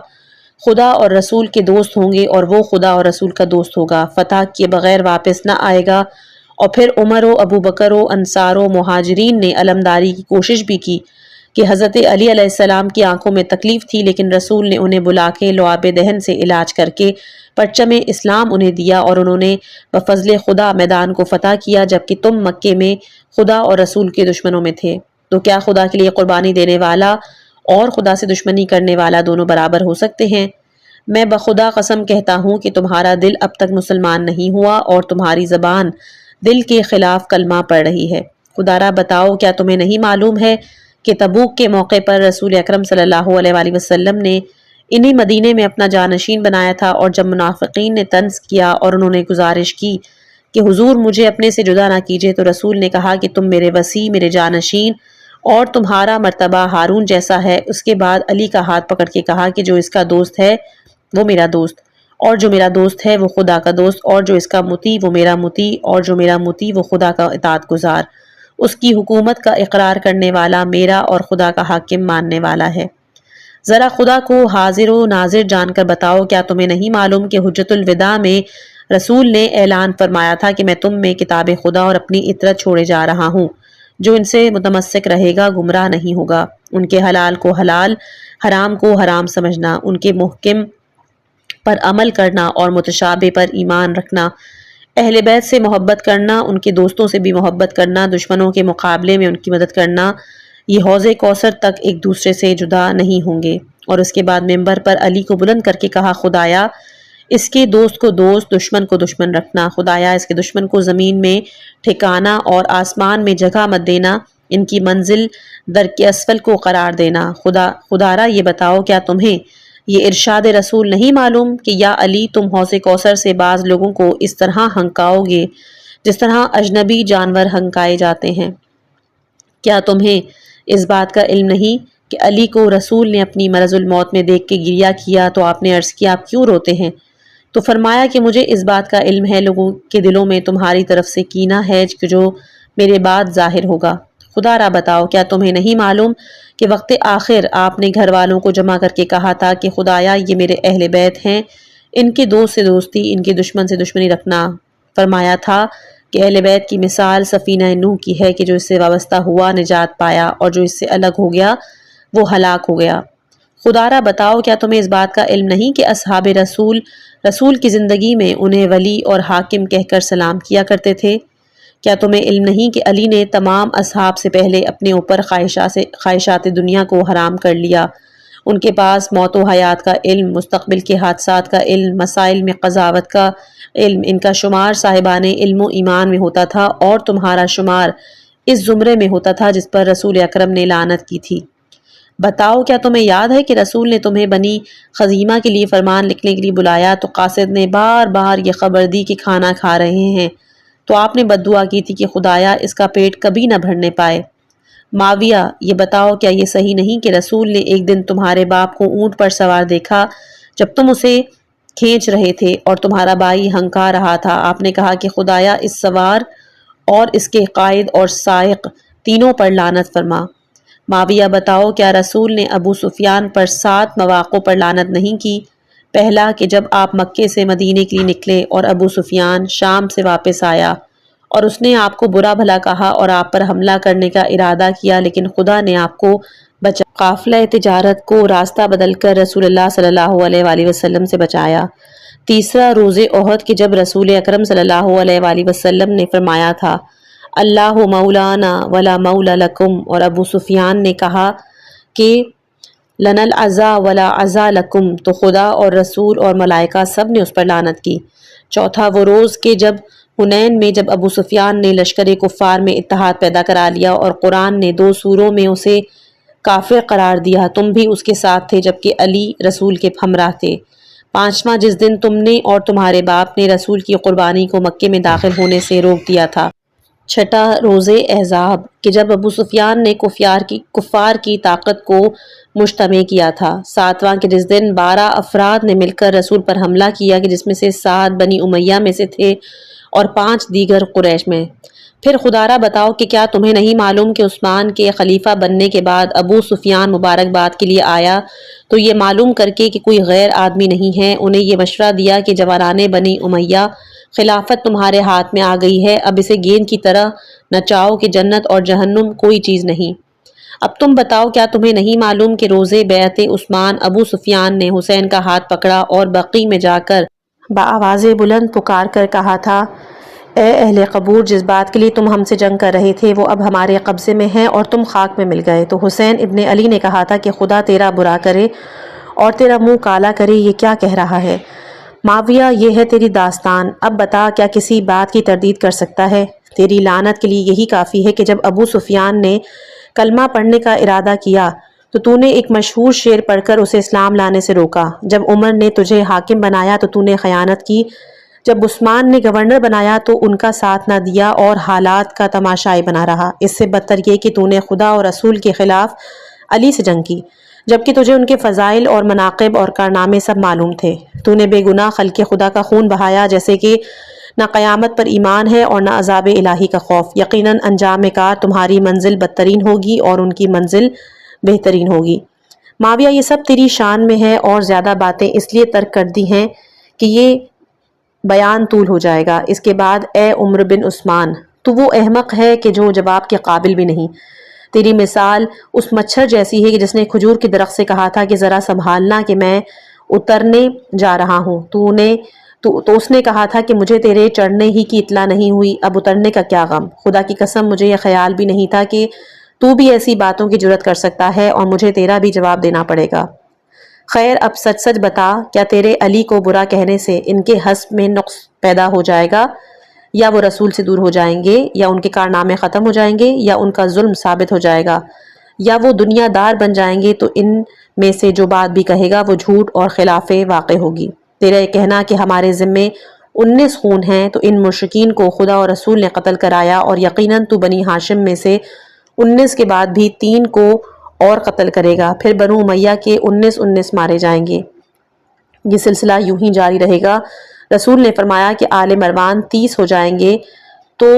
خدا اور رسول کے دوست ہوں گے، اور وہ خدا اور رسول کا دوست ہوگا، فتح کیے بغیر واپس نہ آئے گا۔ اور پھر عمر و ابو بکر و انصار و مہاجرین نے علمداری کی کوشش بھی کی کہ حضرت علی علیہ السلام کی آنکھوں میں تکلیف تھی، لیکن رسول نے انہیں بلا کے لعاب دہن سے علاج کر کے پرچم اسلام انہیں دیا اور انہوں نے بفضل خدا میدان کو فتح کیا، جبکہ تم مکے میں خدا اور رسول کے دشمنوں میں تھے۔ تو کیا خدا کے لیے قربانی دینے والا اور خدا سے دشمنی کرنے والا دونوں برابر ہو سکتے ہیں؟ میں بخدا قسم کہتا ہوں کہ تمہارا دل اب تک مسلمان نہیں ہوا اور تمہاری زبان دل کے خلاف کلمہ پڑھ رہی ہے۔ خدا را بتاؤ، کیا تمہیں نہیں معلوم ہے کہ تبوک کے موقع پر رسول اکرم صلی اللہ علیہ وآلہ وسلم نے انہی مدینے میں اپنا جانشین بنایا تھا، اور جب منافقین نے طنز کیا اور انہوں نے گزارش کی کہ حضور مجھے اپنے سے جدا نہ کیجیے، تو رسول نے کہا کہ تم میرے وصی، میرے جانشین، اور تمہارا مرتبہ ہارون جیسا ہے۔ اس کے بعد علی کا ہاتھ پکڑ کے کہا کہ جو اس کا دوست ہے وہ میرا دوست، اور جو میرا دوست ہے وہ خدا کا دوست، اور جو اس کا مطیع وہ میرا مطیع، اور جو میرا مطیع وہ خدا کا اطاعت گزار، اس کی حکومت کا اقرار کرنے والا، میرا اور خدا کا حاکم ماننے والا ہے۔ ذرا خدا کو حاضر و ناظر جان کر بتاؤ، کیا تمہیں نہیں معلوم کہ حجت الوداع میں رسول نے اعلان فرمایا تھا کہ میں تم میں کتاب خدا اور اپنی اطرت چھوڑے جا رہا ہوں، جو ان سے متمسک رہے گا گمراہ نہیں ہوگا۔ ان کے حلال کو حلال، حرام کو حرام سمجھنا، ان کے محکم پر عمل کرنا اور متشابہ پر ایمان رکھنا، اہل بیت سے محبت کرنا، ان کے دوستوں سے بھی محبت کرنا، دشمنوں کے مقابلے میں ان کی مدد کرنا، یہ حوض کوثر تک ایک دوسرے سے جدا نہیں ہوں گے۔ اور اس کے بعد ممبر پر علی کو بلند کر کے کہا، خدایا اس کے دوست کو دوست، دشمن کو دشمن رکھنا، خدایا اس کے دشمن کو زمین میں ٹھکانا اور آسمان میں جگہ مت دینا، ان کی منزل درک اسفل کو قرار دینا۔ خدارا یہ بتاؤ، کیا تمہیں یہ ارشاد رسول نہیں معلوم کہ یا علی تم حوض کوثر سے بعض لوگوں کو اس طرح ہنکاؤ گے جس طرح اجنبی جانور ہنکائے جاتے ہیں؟ کیا تمہیں اس بات کا علم نہیں کہ علی کو رسول نے اپنی مرض الموت میں دیکھ کے گریہ کیا تو آپ نے عرض کیا، آپ کیوں روتے ہیں؟ تو فرمایا کہ مجھے اس بات کا علم ہے، لوگوں کے دلوں میں تمہاری طرف سے کینہ ہے کہ جو میرے بعد ظاہر ہوگا۔ خدا را بتاؤ، کیا تمہیں نہیں معلوم کہ وقت آخر آپ نے گھر والوں کو جمع کر کے کہا تھا کہ خدایا یہ میرے اہل بیت ہیں، ان کے دوست سے دوستی، ان کے دشمن سے دشمنی رکھنا۔ فرمایا تھا کہ اہل بیت کی مثال سفینہ نوح کی ہے کہ جو اس سے وابستہ ہوا نجات پایا، اور جو اس سے الگ ہو گیا وہ ہلاک ہو گیا۔ خدارہ بتاؤ کیا تمہیں اس بات کا علم نہیں کہ اصحاب رسول کی زندگی میں انہیں ولی اور حاکم کہہ کر سلام کیا کرتے تھے؟ کیا تمہیں علم نہیں کہ علی نے تمام اصحاب سے پہلے اپنے اوپر خواہشات دنیا کو حرام کر لیا؟ ان کے پاس موت و حیات کا علم، مستقبل کے حادثات کا علم، مسائل میں قضاوت کا علم، ان کا شمار صاحبان علم و ایمان میں ہوتا تھا، اور تمہارا شمار اس زمرے میں ہوتا تھا جس پر رسول اکرم نے لعنت کی تھی۔ بتاؤ کیا تمہیں یاد ہے کہ رسول نے تمہیں بنی خزیمہ کے لیے فرمان لکھنے کے لیے بلایا تو قاصد نے بار بار یہ خبر دی کہ کھانا کھا رہے ہیں، تو آپ نے بد دعا کی تھی کہ خدایا اس کا پیٹ کبھی نہ بھرنے پائے۔ معاویہ یہ بتاؤ کیا یہ صحیح نہیں کہ رسول نے ایک دن تمہارے باپ کو اونٹ پر سوار دیکھا جب تم اسے کھینچ رہے تھے اور تمہارا بھائی ہنکا رہا تھا؟ آپ نے کہا کہ خدایا اس سوار اور اس کے قائد اور سائق تینوں پر لعنت فرما۔ معاویہ بتاؤ کیا رسول نے ابو سفیان پر 7 مواقع پر لعنت نہیں کی؟ پہلا کہ جب آپ مکے سے مدینے کے لیے نکلے اور ابو سفیان شام سے واپس آیا اور اس نے آپ کو برا بھلا کہا اور آپ پر حملہ کرنے کا ارادہ کیا، لیکن خدا نے آپ کو بچا قافلہ تجارت کو راستہ بدل کر رسول اللہ صلی اللہ علیہ وآلہ وسلم سے بچایا۔ تیسرا روز احد کہ جب رسول اکرم صلی اللہ علیہ وآلہ وسلم نے فرمایا تھا اللہ مولانا ولا مولا لکم، اور ابو سفیان نے کہا کہ لنا العزا ولا عزا لکم، تو خدا اور رسول اور ملائکہ سب نے اس پر لعنت کی۔ چوتھا وہ روز کہ جب حنین میں جب ابو سفیان نے لشکر کفار میں اتحاد پیدا کرا لیا اور قرآن نے 2 سوروں میں اسے کافر قرار دیا، تم بھی اس کے ساتھ تھے جبکہ علی رسول کے ہمراہ تھے۔ پانچواں جس دن تم نے اور تمہارے باپ نے رسول کی قربانی کو مکے میں داخل ہونے سے روک دیا تھا۔ چھٹا روز احزاب کہ جب ابو سفیان نے کفار کی طاقت کو مجتمع کیا تھا۔ ساتواں کہ جس دن 12 افراد نے مل کر رسول پر حملہ کیا کہ جس میں سے 7 بنی امیہ میں سے تھے اور 5 دیگر قریش میں۔ پھر خدارہ بتاؤ کہ کیا تمہیں نہیں معلوم کہ عثمان کے خلیفہ بننے کے بعد ابو سفیان مبارکباد کے لیے آیا تو یہ معلوم کر کے کہ کوئی غیر آدمی نہیں ہے، انہیں یہ مشورہ دیا کہ جوانان بنی امیہ، خلافت تمہارے ہاتھ میں آ گئی ہے، اب اسے گیند کی طرح نچاؤ کہ جنت اور جہنم کوئی چیز نہیں۔ اب تم بتاؤ کیا تمہیں نہیں معلوم کہ روز بیعت عثمان ابو سفیان نے حسین کا ہاتھ پکڑا اور بقیع میں جا کر بآواز بلند پکار کر کہا تھا اے اہل قبور، جس بات کے لیے تم ہم سے جنگ کر رہے تھے وہ اب ہمارے قبضے میں ہے اور تم خاک میں مل گئے۔ تو حسین ابن علی نے کہا تھا کہ خدا تیرا برا کرے اور تیرا منہ کالا کرے، یہ کیا کہہ رہا ہے؟ معاویہ یہ ہے تیری داستان، اب بتا کیا کسی بات کی تردید کر سکتا ہے؟ تیری لعنت کے لیے یہی کافی ہے کہ جب ابو سفیان نے کلمہ پڑھنے کا ارادہ کیا تو نے ایک مشہور شعر پڑھ کر اسے اسلام لانے سے روکا۔ جب عمر نے تجھے حاکم بنایا تو نے خیانت کی، جب عثمان نے گورنر بنایا تو ان کا ساتھ نہ دیا اور حالات کا تماشائی بنا رہا۔ اس سے بدتر یہ کہ نے خدا اور رسول کے خلاف علی سے جنگ کی، جبکہ تجھے ان کے فضائل اور مناقب اور کارنامے سب معلوم تھے۔ نے بے گناہ خلق خدا کا خون بہایا، جیسے کہ نہ قیامت پر ایمان ہے اور نہ عذاب الہی کا خوف۔ یقیناً انجام کار تمہاری منزل بدترین ہوگی اور ان کی منزل بہترین ہوگی۔ معاویہ یہ سب تیری شان میں ہے اور زیادہ باتیں اس لیے ترک کر دی ہیں کہ یہ بیان طول ہو جائے گا۔ اس کے بعد اے عمر بن عثمان، تو وہ احمق ہے کہ جو جواب کے قابل بھی نہیں۔ تیری مثال اس مچھر جیسی ہے کہ جس نے کھجور کے درخت سے کہا تھا کہ ذرا سنبھالنا کہ میں اترنے جا رہا ہوں، تو اس نے کہا تھا کہ مجھے تیرے چڑھنے ہی کی اطلاع نہیں ہوئی، اب اترنے کا کیا غم؟ خدا کی قسم مجھے یہ خیال بھی نہیں تھا کہ تو بھی ایسی باتوں کی جرات کر سکتا ہے اور مجھے تیرا بھی جواب دینا پڑے گا۔ خیر اب سچ سچ بتا، کیا تیرے علی کو برا کہنے سے ان کے حسب میں نقص پیدا ہو جائے گا، یا وہ رسول سے دور ہو جائیں گے، یا ان کے کارنامے ختم ہو جائیں گے، یا ان کا ظلم ثابت ہو جائے گا، یا وہ دنیا دار بن جائیں گے؟ تو ان میں سے جو بات بھی کہے گا وہ جھوٹ اور خلاف واقع ہوگی۔ تیرا یہ کہنا کہ ہمارے ذمے 19 خون ہیں، تو ان مشرکین کو خدا اور رسول نے قتل کرایا، اور یقیناً تو بنی ہاشم میں سے 19 کے بعد بھی 3 کو اور قتل کرے گا، پھر بنو امیہ کے 19 مارے جائیں گے۔ یہ سلسلہ یوں ہی جاری رہے گا۔ رسول نے فرمایا کہ آل مروان 30 ہو جائیں گے تو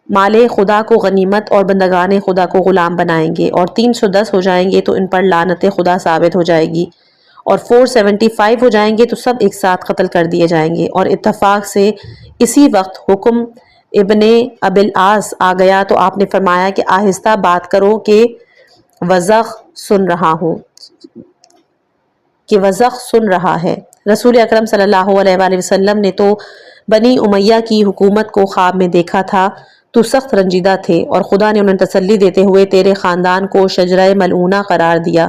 مال خدا کو غنیمت اور بندگان خدا کو غلام بنائیں گے، اور 310 ہو جائیں گے تو ان پر لعنت خدا ثابت ہو جائے گی، اور 475 ہو جائیں گے تو سب ایک ساتھ قتل کر دیے جائیں گے۔ اور اتفاق سے اسی وقت حکم ابن ابی العاص آ گیا تو آپ نے فرمایا کہ آہستہ بات کرو کہ وضخ سن رہا ہوں۔ کہ وضخ سن رہا ہے۔ رسول اکرم صلی اللہ علیہ وآلہ وسلم نے تو بنی امیہ کی حکومت کو خواب میں دیکھا تھا، تو سخت رنجیدہ تھے، اور خدا نے انہیں تسلی دیتے ہوئے تیرے خاندان کو شجرہ ملعونہ قرار دیا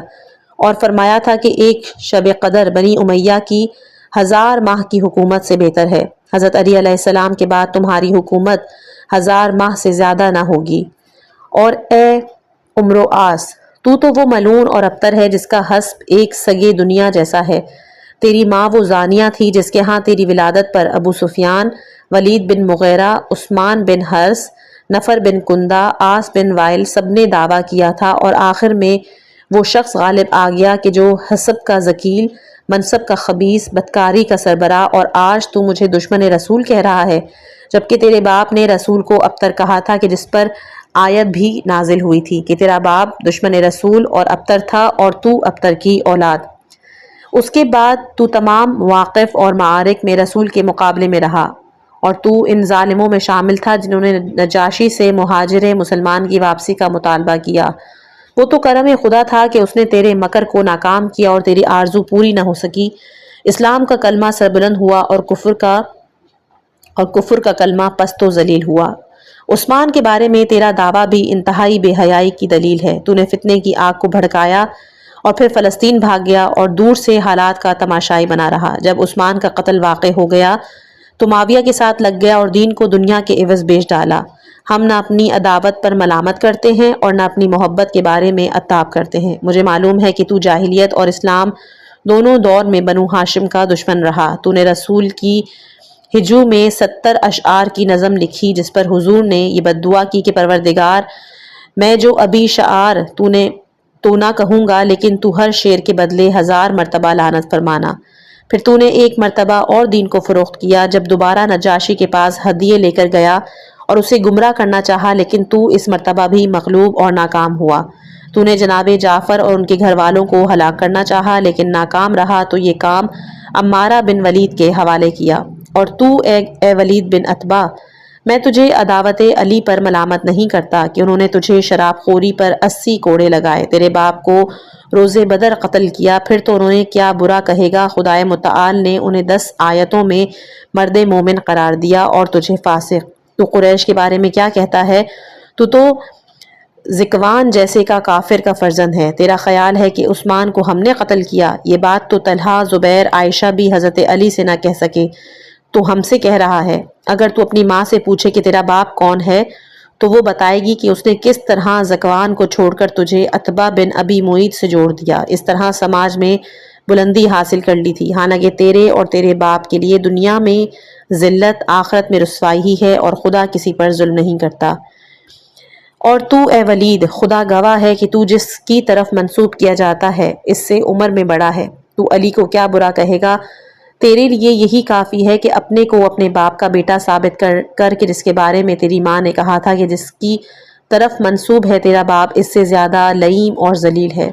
اور فرمایا تھا کہ ایک شب قدر بنی امیہ کی 1000 ماہ کی حکومت سے بہتر ہے۔ حضرت علی علیہ السلام کے بعد تمہاری حکومت 1000 ماہ سے زیادہ نہ ہوگی۔ اور اے عمرو آس، تو وہ ملعون اور ابتر ہے جس کا حسب ایک سگے دنیا جیسا ہے۔ تیری ماں وہ زانیہ تھی جس کے ہاں تیری ولادت پر ابو سفیان، ولید بن مغیرہ، عثمان بن حرس، نفر بن کندہ، آس بن وائل سب نے دعویٰ کیا تھا، اور آخر میں وہ شخص غالب آ گیا کہ جو حسب کا ذکیل، منصب کا خبیث، بدکاری کا سربراہ، اور آج تو مجھے دشمن رسول کہہ رہا ہے، جبکہ تیرے باپ نے رسول کو ابتر کہا تھا کہ جس پر آیت بھی نازل ہوئی تھی کہ تیرا باپ دشمن رسول اور ابتر تھا اور تو ابتر کی اولاد۔ اس کے بعد تو تمام مواقف اور معارک میں رسول کے مقابلے میں رہا، اور تو ان ظالموں میں شامل تھا جنہوں نے نجاشی سے مہاجر مسلمان کی واپسی کا مطالبہ کیا۔ وہ تو کرم خدا تھا کہ اس نے تیرے مکر کو ناکام کیا اور تیری آرزو پوری نہ ہو سکی۔ اسلام کا کلمہ سربلند ہوا اور کفر کا کلمہ پست و ذلیل ہوا۔ عثمان کے بارے میں تیرا دعویٰ بھی انتہائی بے حیائی کی دلیل ہے۔ تو نے فتنے کی آگ کو بھڑکایا اور پھر فلسطین بھاگ گیا اور دور سے حالات کا تماشائی بنا رہا۔ جب عثمان کا قتل واقع ہو گیا تو معاویہ کے ساتھ لگ گیا اور دین کو دنیا کے عوض بیچ ڈالا۔ ہم نہ اپنی عداوت پر ملامت کرتے ہیں اور نہ اپنی محبت کے بارے میں عتاب کرتے ہیں۔ مجھے معلوم ہے کہ تو جاہلیت اور اسلام دونوں دور میں بنو ہاشم کا دشمن رہا۔ تو نے رسول کی ہجو میں 70 اشعار کی نظم لکھی جس پر حضور نے یہ بد دعا کی کہ پروردگار، میں جو ابھی شعار تو نہ کہوں گا، لیکن تو ہر شعر کے بدلے 1000 مرتبہ لعنت فرمانا۔ پھر تو نے ایک مرتبہ اور دین کو فروخت کیا جب دوبارہ نجاشی کے پاس ہدیے لے کر گیا اور اسے گمراہ کرنا چاہا، لیکن تو اس مرتبہ بھی مغلوب اور ناکام ہوا۔ تو نے جناب جعفر اور ان کے گھر والوں کو ہلاک کرنا چاہا لیکن ناکام رہا، تو یہ کام عمارہ بن ولید کے حوالے کیا۔ اور تو اے ولید بن عتبہ، میں تجھے عداوت علی پر ملامت نہیں کرتا کہ انہوں نے تجھے شراب خوری پر 80 کوڑے لگائے، تیرے باپ کو روز بدر قتل کیا، پھر تو انہوں نے کیا برا کہے گا۔ خدائے متعال نے انہیں 10 آیتوں میں مرد مومن قرار دیا اور تجھے فاسق۔ تو قریش کے بارے میں کیا کہتا ہے؟ تو ذکوان جیسے کا کافر کا فرزند ہے۔ تیرا خیال ہے کہ عثمان کو ہم نے قتل کیا؟ یہ بات تو طلحہ، زبیر، عائشہ بھی حضرت علی سے نہ کہہ سکے، تو ہم سے کہہ رہا ہے۔ اگر تو اپنی ماں سے پوچھے کہ تیرا باپ کون ہے تو وہ بتائے گی کہ اس نے کس طرح ذکوان کو چھوڑ کر تجھے عتبہ بن ابی معیط سے جوڑ دیا، اس طرح سماج میں بلندی حاصل کر لی تھی، حالانکہ تیرے اور تیرے باپ کے لیے دنیا میں ذلت، آخرت میں رسوائی ہی ہے، اور خدا کسی پر ظلم نہیں کرتا۔ اور تو اے ولید، خدا گواہ ہے کہ تو جس کی طرف منسوب کیا جاتا ہے اس سے عمر میں بڑا ہے۔ تو علی کو کیا برا کہے گا؟ تیرے لیے یہی کافی ہے کہ اپنے کو اپنے باپ کا بیٹا ثابت کر کے جس کے بارے میں تیری ماں نے کہا تھا کہ جس کی طرف منسوب ہے تیرا باپ اس سے زیادہ لئیم اور ذلیل ہے۔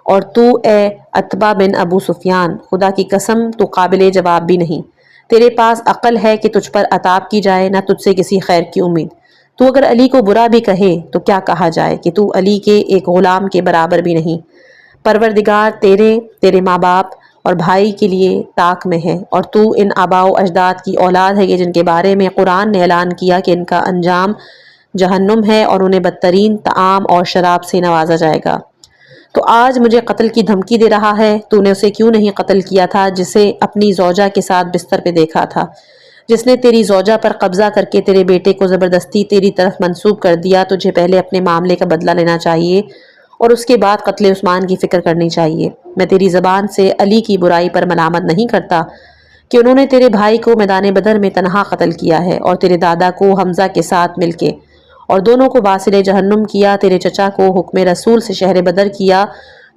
اور تو اے عتبہ بن ابو سفیان، خدا کی قسم تو قابل جواب بھی نہیں، تیرے پاس عقل ہے کہ تجھ پر عتاب کی جائے، نہ تجھ سے کسی خیر کی امید۔ تو اگر علی کو برا بھی کہے تو کیا کہا جائے کہ تو علی کے ایک غلام کے برابر بھی نہیں۔ پروردگار تیرے ماں باپ اور بھائی کے لیے طاق میں ہے، اور تو ان آباء و اجداد کی اولاد ہے جن کے بارے میں قرآن نے اعلان کیا کہ ان کا انجام جہنم ہے اور انہیں بدترین طعام اور شراب سے نوازا جائے گا۔ تو آج مجھے قتل کی دھمکی دے رہا ہے، تو نے اسے کیوں نہیں قتل کیا تھا جسے اپنی زوجہ کے ساتھ بستر پہ دیکھا تھا، جس نے تیری زوجہ پر قبضہ کر کے تیرے بیٹے کو زبردستی تیری طرف منسوب کر دیا؟ تجھے پہلے اپنے معاملے کا بدلہ لینا چاہیے اور اس کے بعد قتل عثمان کی فکر کرنی چاہیے۔ میں تیری زبان سے علی کی برائی پر ملامت نہیں کرتا کہ انہوں نے تیرے بھائی کو میدان بدر میں تنہا قتل کیا ہے اور تیرے دادا کو حمزہ کے ساتھ مل کے، اور دونوں کو واصل جہنم کیا، تیرے چچا کو حکم رسول سے شہر بدر کیا،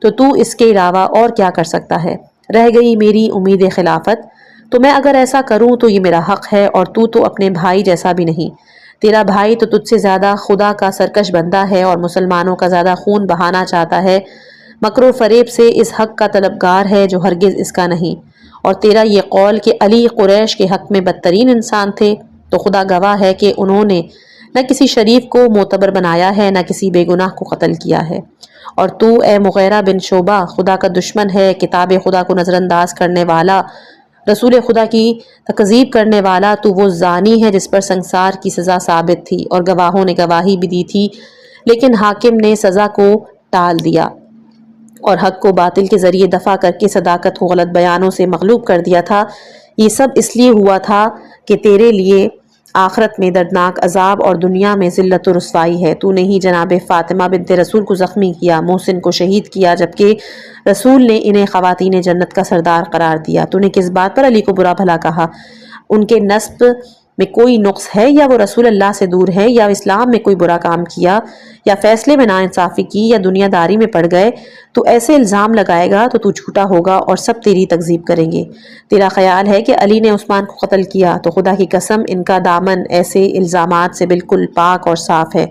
تو اس کے علاوہ اور کیا کر سکتا ہے؟ رہ گئی میری امید خلافت، تو میں اگر ایسا کروں تو یہ میرا حق ہے، اور تو اپنے بھائی جیسا بھی نہیں۔ تیرا بھائی تو تجھ سے زیادہ خدا کا سرکش بندہ ہے اور مسلمانوں کا زیادہ خون بہانا چاہتا ہے، مکر و فریب سے اس حق کا طلبگار ہے جو ہرگز اس کا نہیں۔ اور تیرا یہ قول کہ علی قریش کے حق میں بدترین انسان تھے، تو خدا گواہ ہے کہ انہوں نے نہ کسی شریف کو معتبر بنایا ہے، نہ کسی بے گناہ کو قتل کیا ہے۔ اور تو اے مغیرہ بن شعبہ خدا کا دشمن ہے، کتاب خدا کو نظر انداز کرنے والا، رسول خدا کی تکذیب کرنے والا، تو وہ زانی ہے جس پر سنگسار کی سزا ثابت تھی اور گواہوں نے گواہی بھی دی تھی، لیکن حاکم نے سزا کو ٹال دیا اور حق کو باطل کے ذریعے دفع کر کے صداقت کو غلط بیانوں سے مغلوب کر دیا تھا۔ یہ سب اس لیے ہوا تھا کہ تیرے لیے آخرت میں دردناک عذاب اور دنیا میں ذلت و رسوائی ہے۔ تو نے ہی جناب فاطمہ بنت رسول کو زخمی کیا، محسن کو شہید کیا، جبکہ رسول نے انہیں خواتین جنت کا سردار قرار دیا۔ تو نے کس بات پر علی کو برا بھلا کہا؟ ان کے نسب میں کوئی نقص ہے یا وہ رسول اللہ سے دور ہے یا اسلام میں کوئی برا کام کیا یا فیصلے میں ناانصافی کی یا دنیا داری میں پڑ گئے؟ تو ایسے الزام لگائے گا تو جھوٹا ہوگا اور سب تیری تکذیب کریں گے۔ تیرا خیال ہے کہ علی نے عثمان کو قتل کیا، تو خدا کی قسم ان کا دامن ایسے الزامات سے بالکل پاک اور صاف ہے۔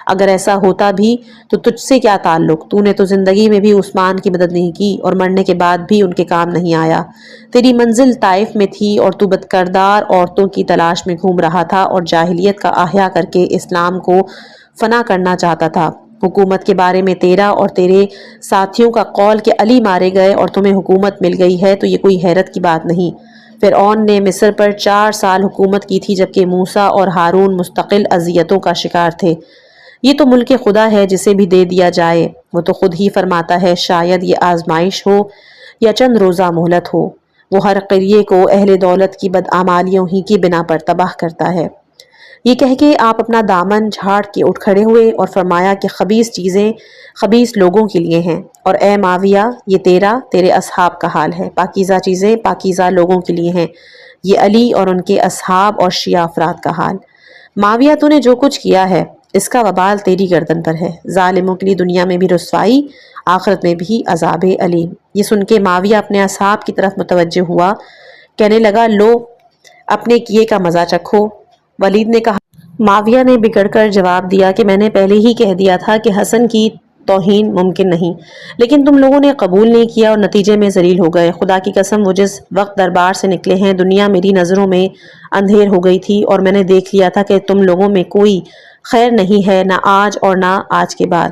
اگر ایسا ہوتا بھی تو تجھ سے کیا تعلق؟ تو نے تو زندگی میں بھی عثمان کی مدد نہیں کی اور مرنے کے بعد بھی ان کے کام نہیں آیا۔ تیری منزل طائف میں تھی اور تو بدکردار عورتوں کی تلاش میں گھوم رہا تھا اور جاہلیت کا احیا کر کے اسلام کو فنا کرنا چاہتا تھا۔ حکومت کے بارے میں تیرا اور تیرے ساتھیوں کا قول کہ علی مارے گئے اور تمہیں حکومت مل گئی ہے، تو یہ کوئی حیرت کی بات نہیں۔ فرعون نے مصر پر 4 سال حکومت کی تھی، جبکہ موسیٰ اور ہارون مستقل اذیتوں کا شکار تھے۔ یہ تو ملک خدا ہے، جسے بھی دے دیا جائے۔ وہ تو خود ہی فرماتا ہے شاید یہ آزمائش ہو یا چند روزہ مہلت ہو۔ وہ ہر قریے کو اہل دولت کی بدعمالیوں ہی کی بنا پر تباہ کرتا ہے۔ یہ کہہ کے آپ اپنا دامن جھاڑ کے اٹھ کھڑے ہوئے اور فرمایا کہ خبیث چیزیں خبیث لوگوں کے لیے ہیں، اور اے معاویہ یہ تیرے اصحاب کا حال ہے۔ پاکیزہ چیزیں پاکیزہ لوگوں کے لیے ہیں، یہ علی اور ان کے اصحاب اور شیعہ افراد کا حال۔ معاویہ تو نے جو کچھ کیا ہے اس کا وبال تیری گردن پر ہے۔ ظالموں کے لیے دنیا میں بھی رسوائی، آخرت میں بھی عذاب علیم۔ یہ سن کے معاویہ اپنے اصحاب کی طرف متوجہ ہوا، کہنے لگا لو اپنے کیے کا مزہ چکھو۔ ولید نے کہا، معاویہ نے بگڑ کر جواب دیا کہ میں نے پہلے ہی کہہ دیا تھا کہ حسن کی توہین ممکن نہیں، لیکن تم لوگوں نے قبول نہیں کیا اور نتیجے میں ذلیل ہو گئے۔ خدا کی قسم وہ جس وقت دربار سے نکلے ہیں دنیا میری نظروں میں اندھیر ہو گئی تھی اور میں نے دیکھ لیا تھا کہ تم لوگوں میں کوئی خیر نہیں ہے، نہ آج اور نہ آج کے بعد۔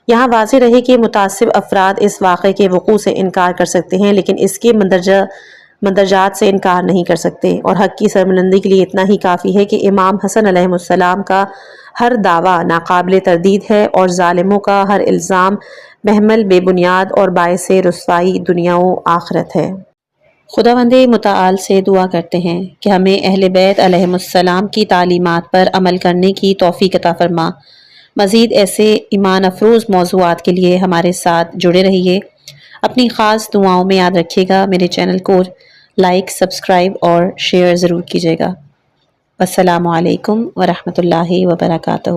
یہاں واضح رہے کہ متعصب افراد اس واقعے کے وقوع سے انکار کر سکتے ہیں، لیکن اس کے مندرجات سے انکار نہیں کر سکتے، اور حق کی سربلندی کے لیے اتنا ہی کافی ہے کہ امام حسن علیہ السلام کا ہر دعویٰ ناقابل تردید ہے اور ظالموں کا ہر الزام محمل بے بنیاد اور باعث رسوائی دنیا و آخرت ہے۔ خداوند متعال سے دعا کرتے ہیں کہ ہمیں اہل بیت علیہ السلام کی تعلیمات پر عمل کرنے کی توفیق عطا فرما۔ مزید ایسے ایمان افروز موضوعات کے لیے ہمارے ساتھ جڑے رہیے۔ اپنی خاص دعاؤں میں یاد رکھیے گا۔ میرے چینل کو لائک، سبسکرائب اور شیئر ضرور کیجیے گا۔ السلام علیکم ورحمۃ اللہ وبرکاتہ۔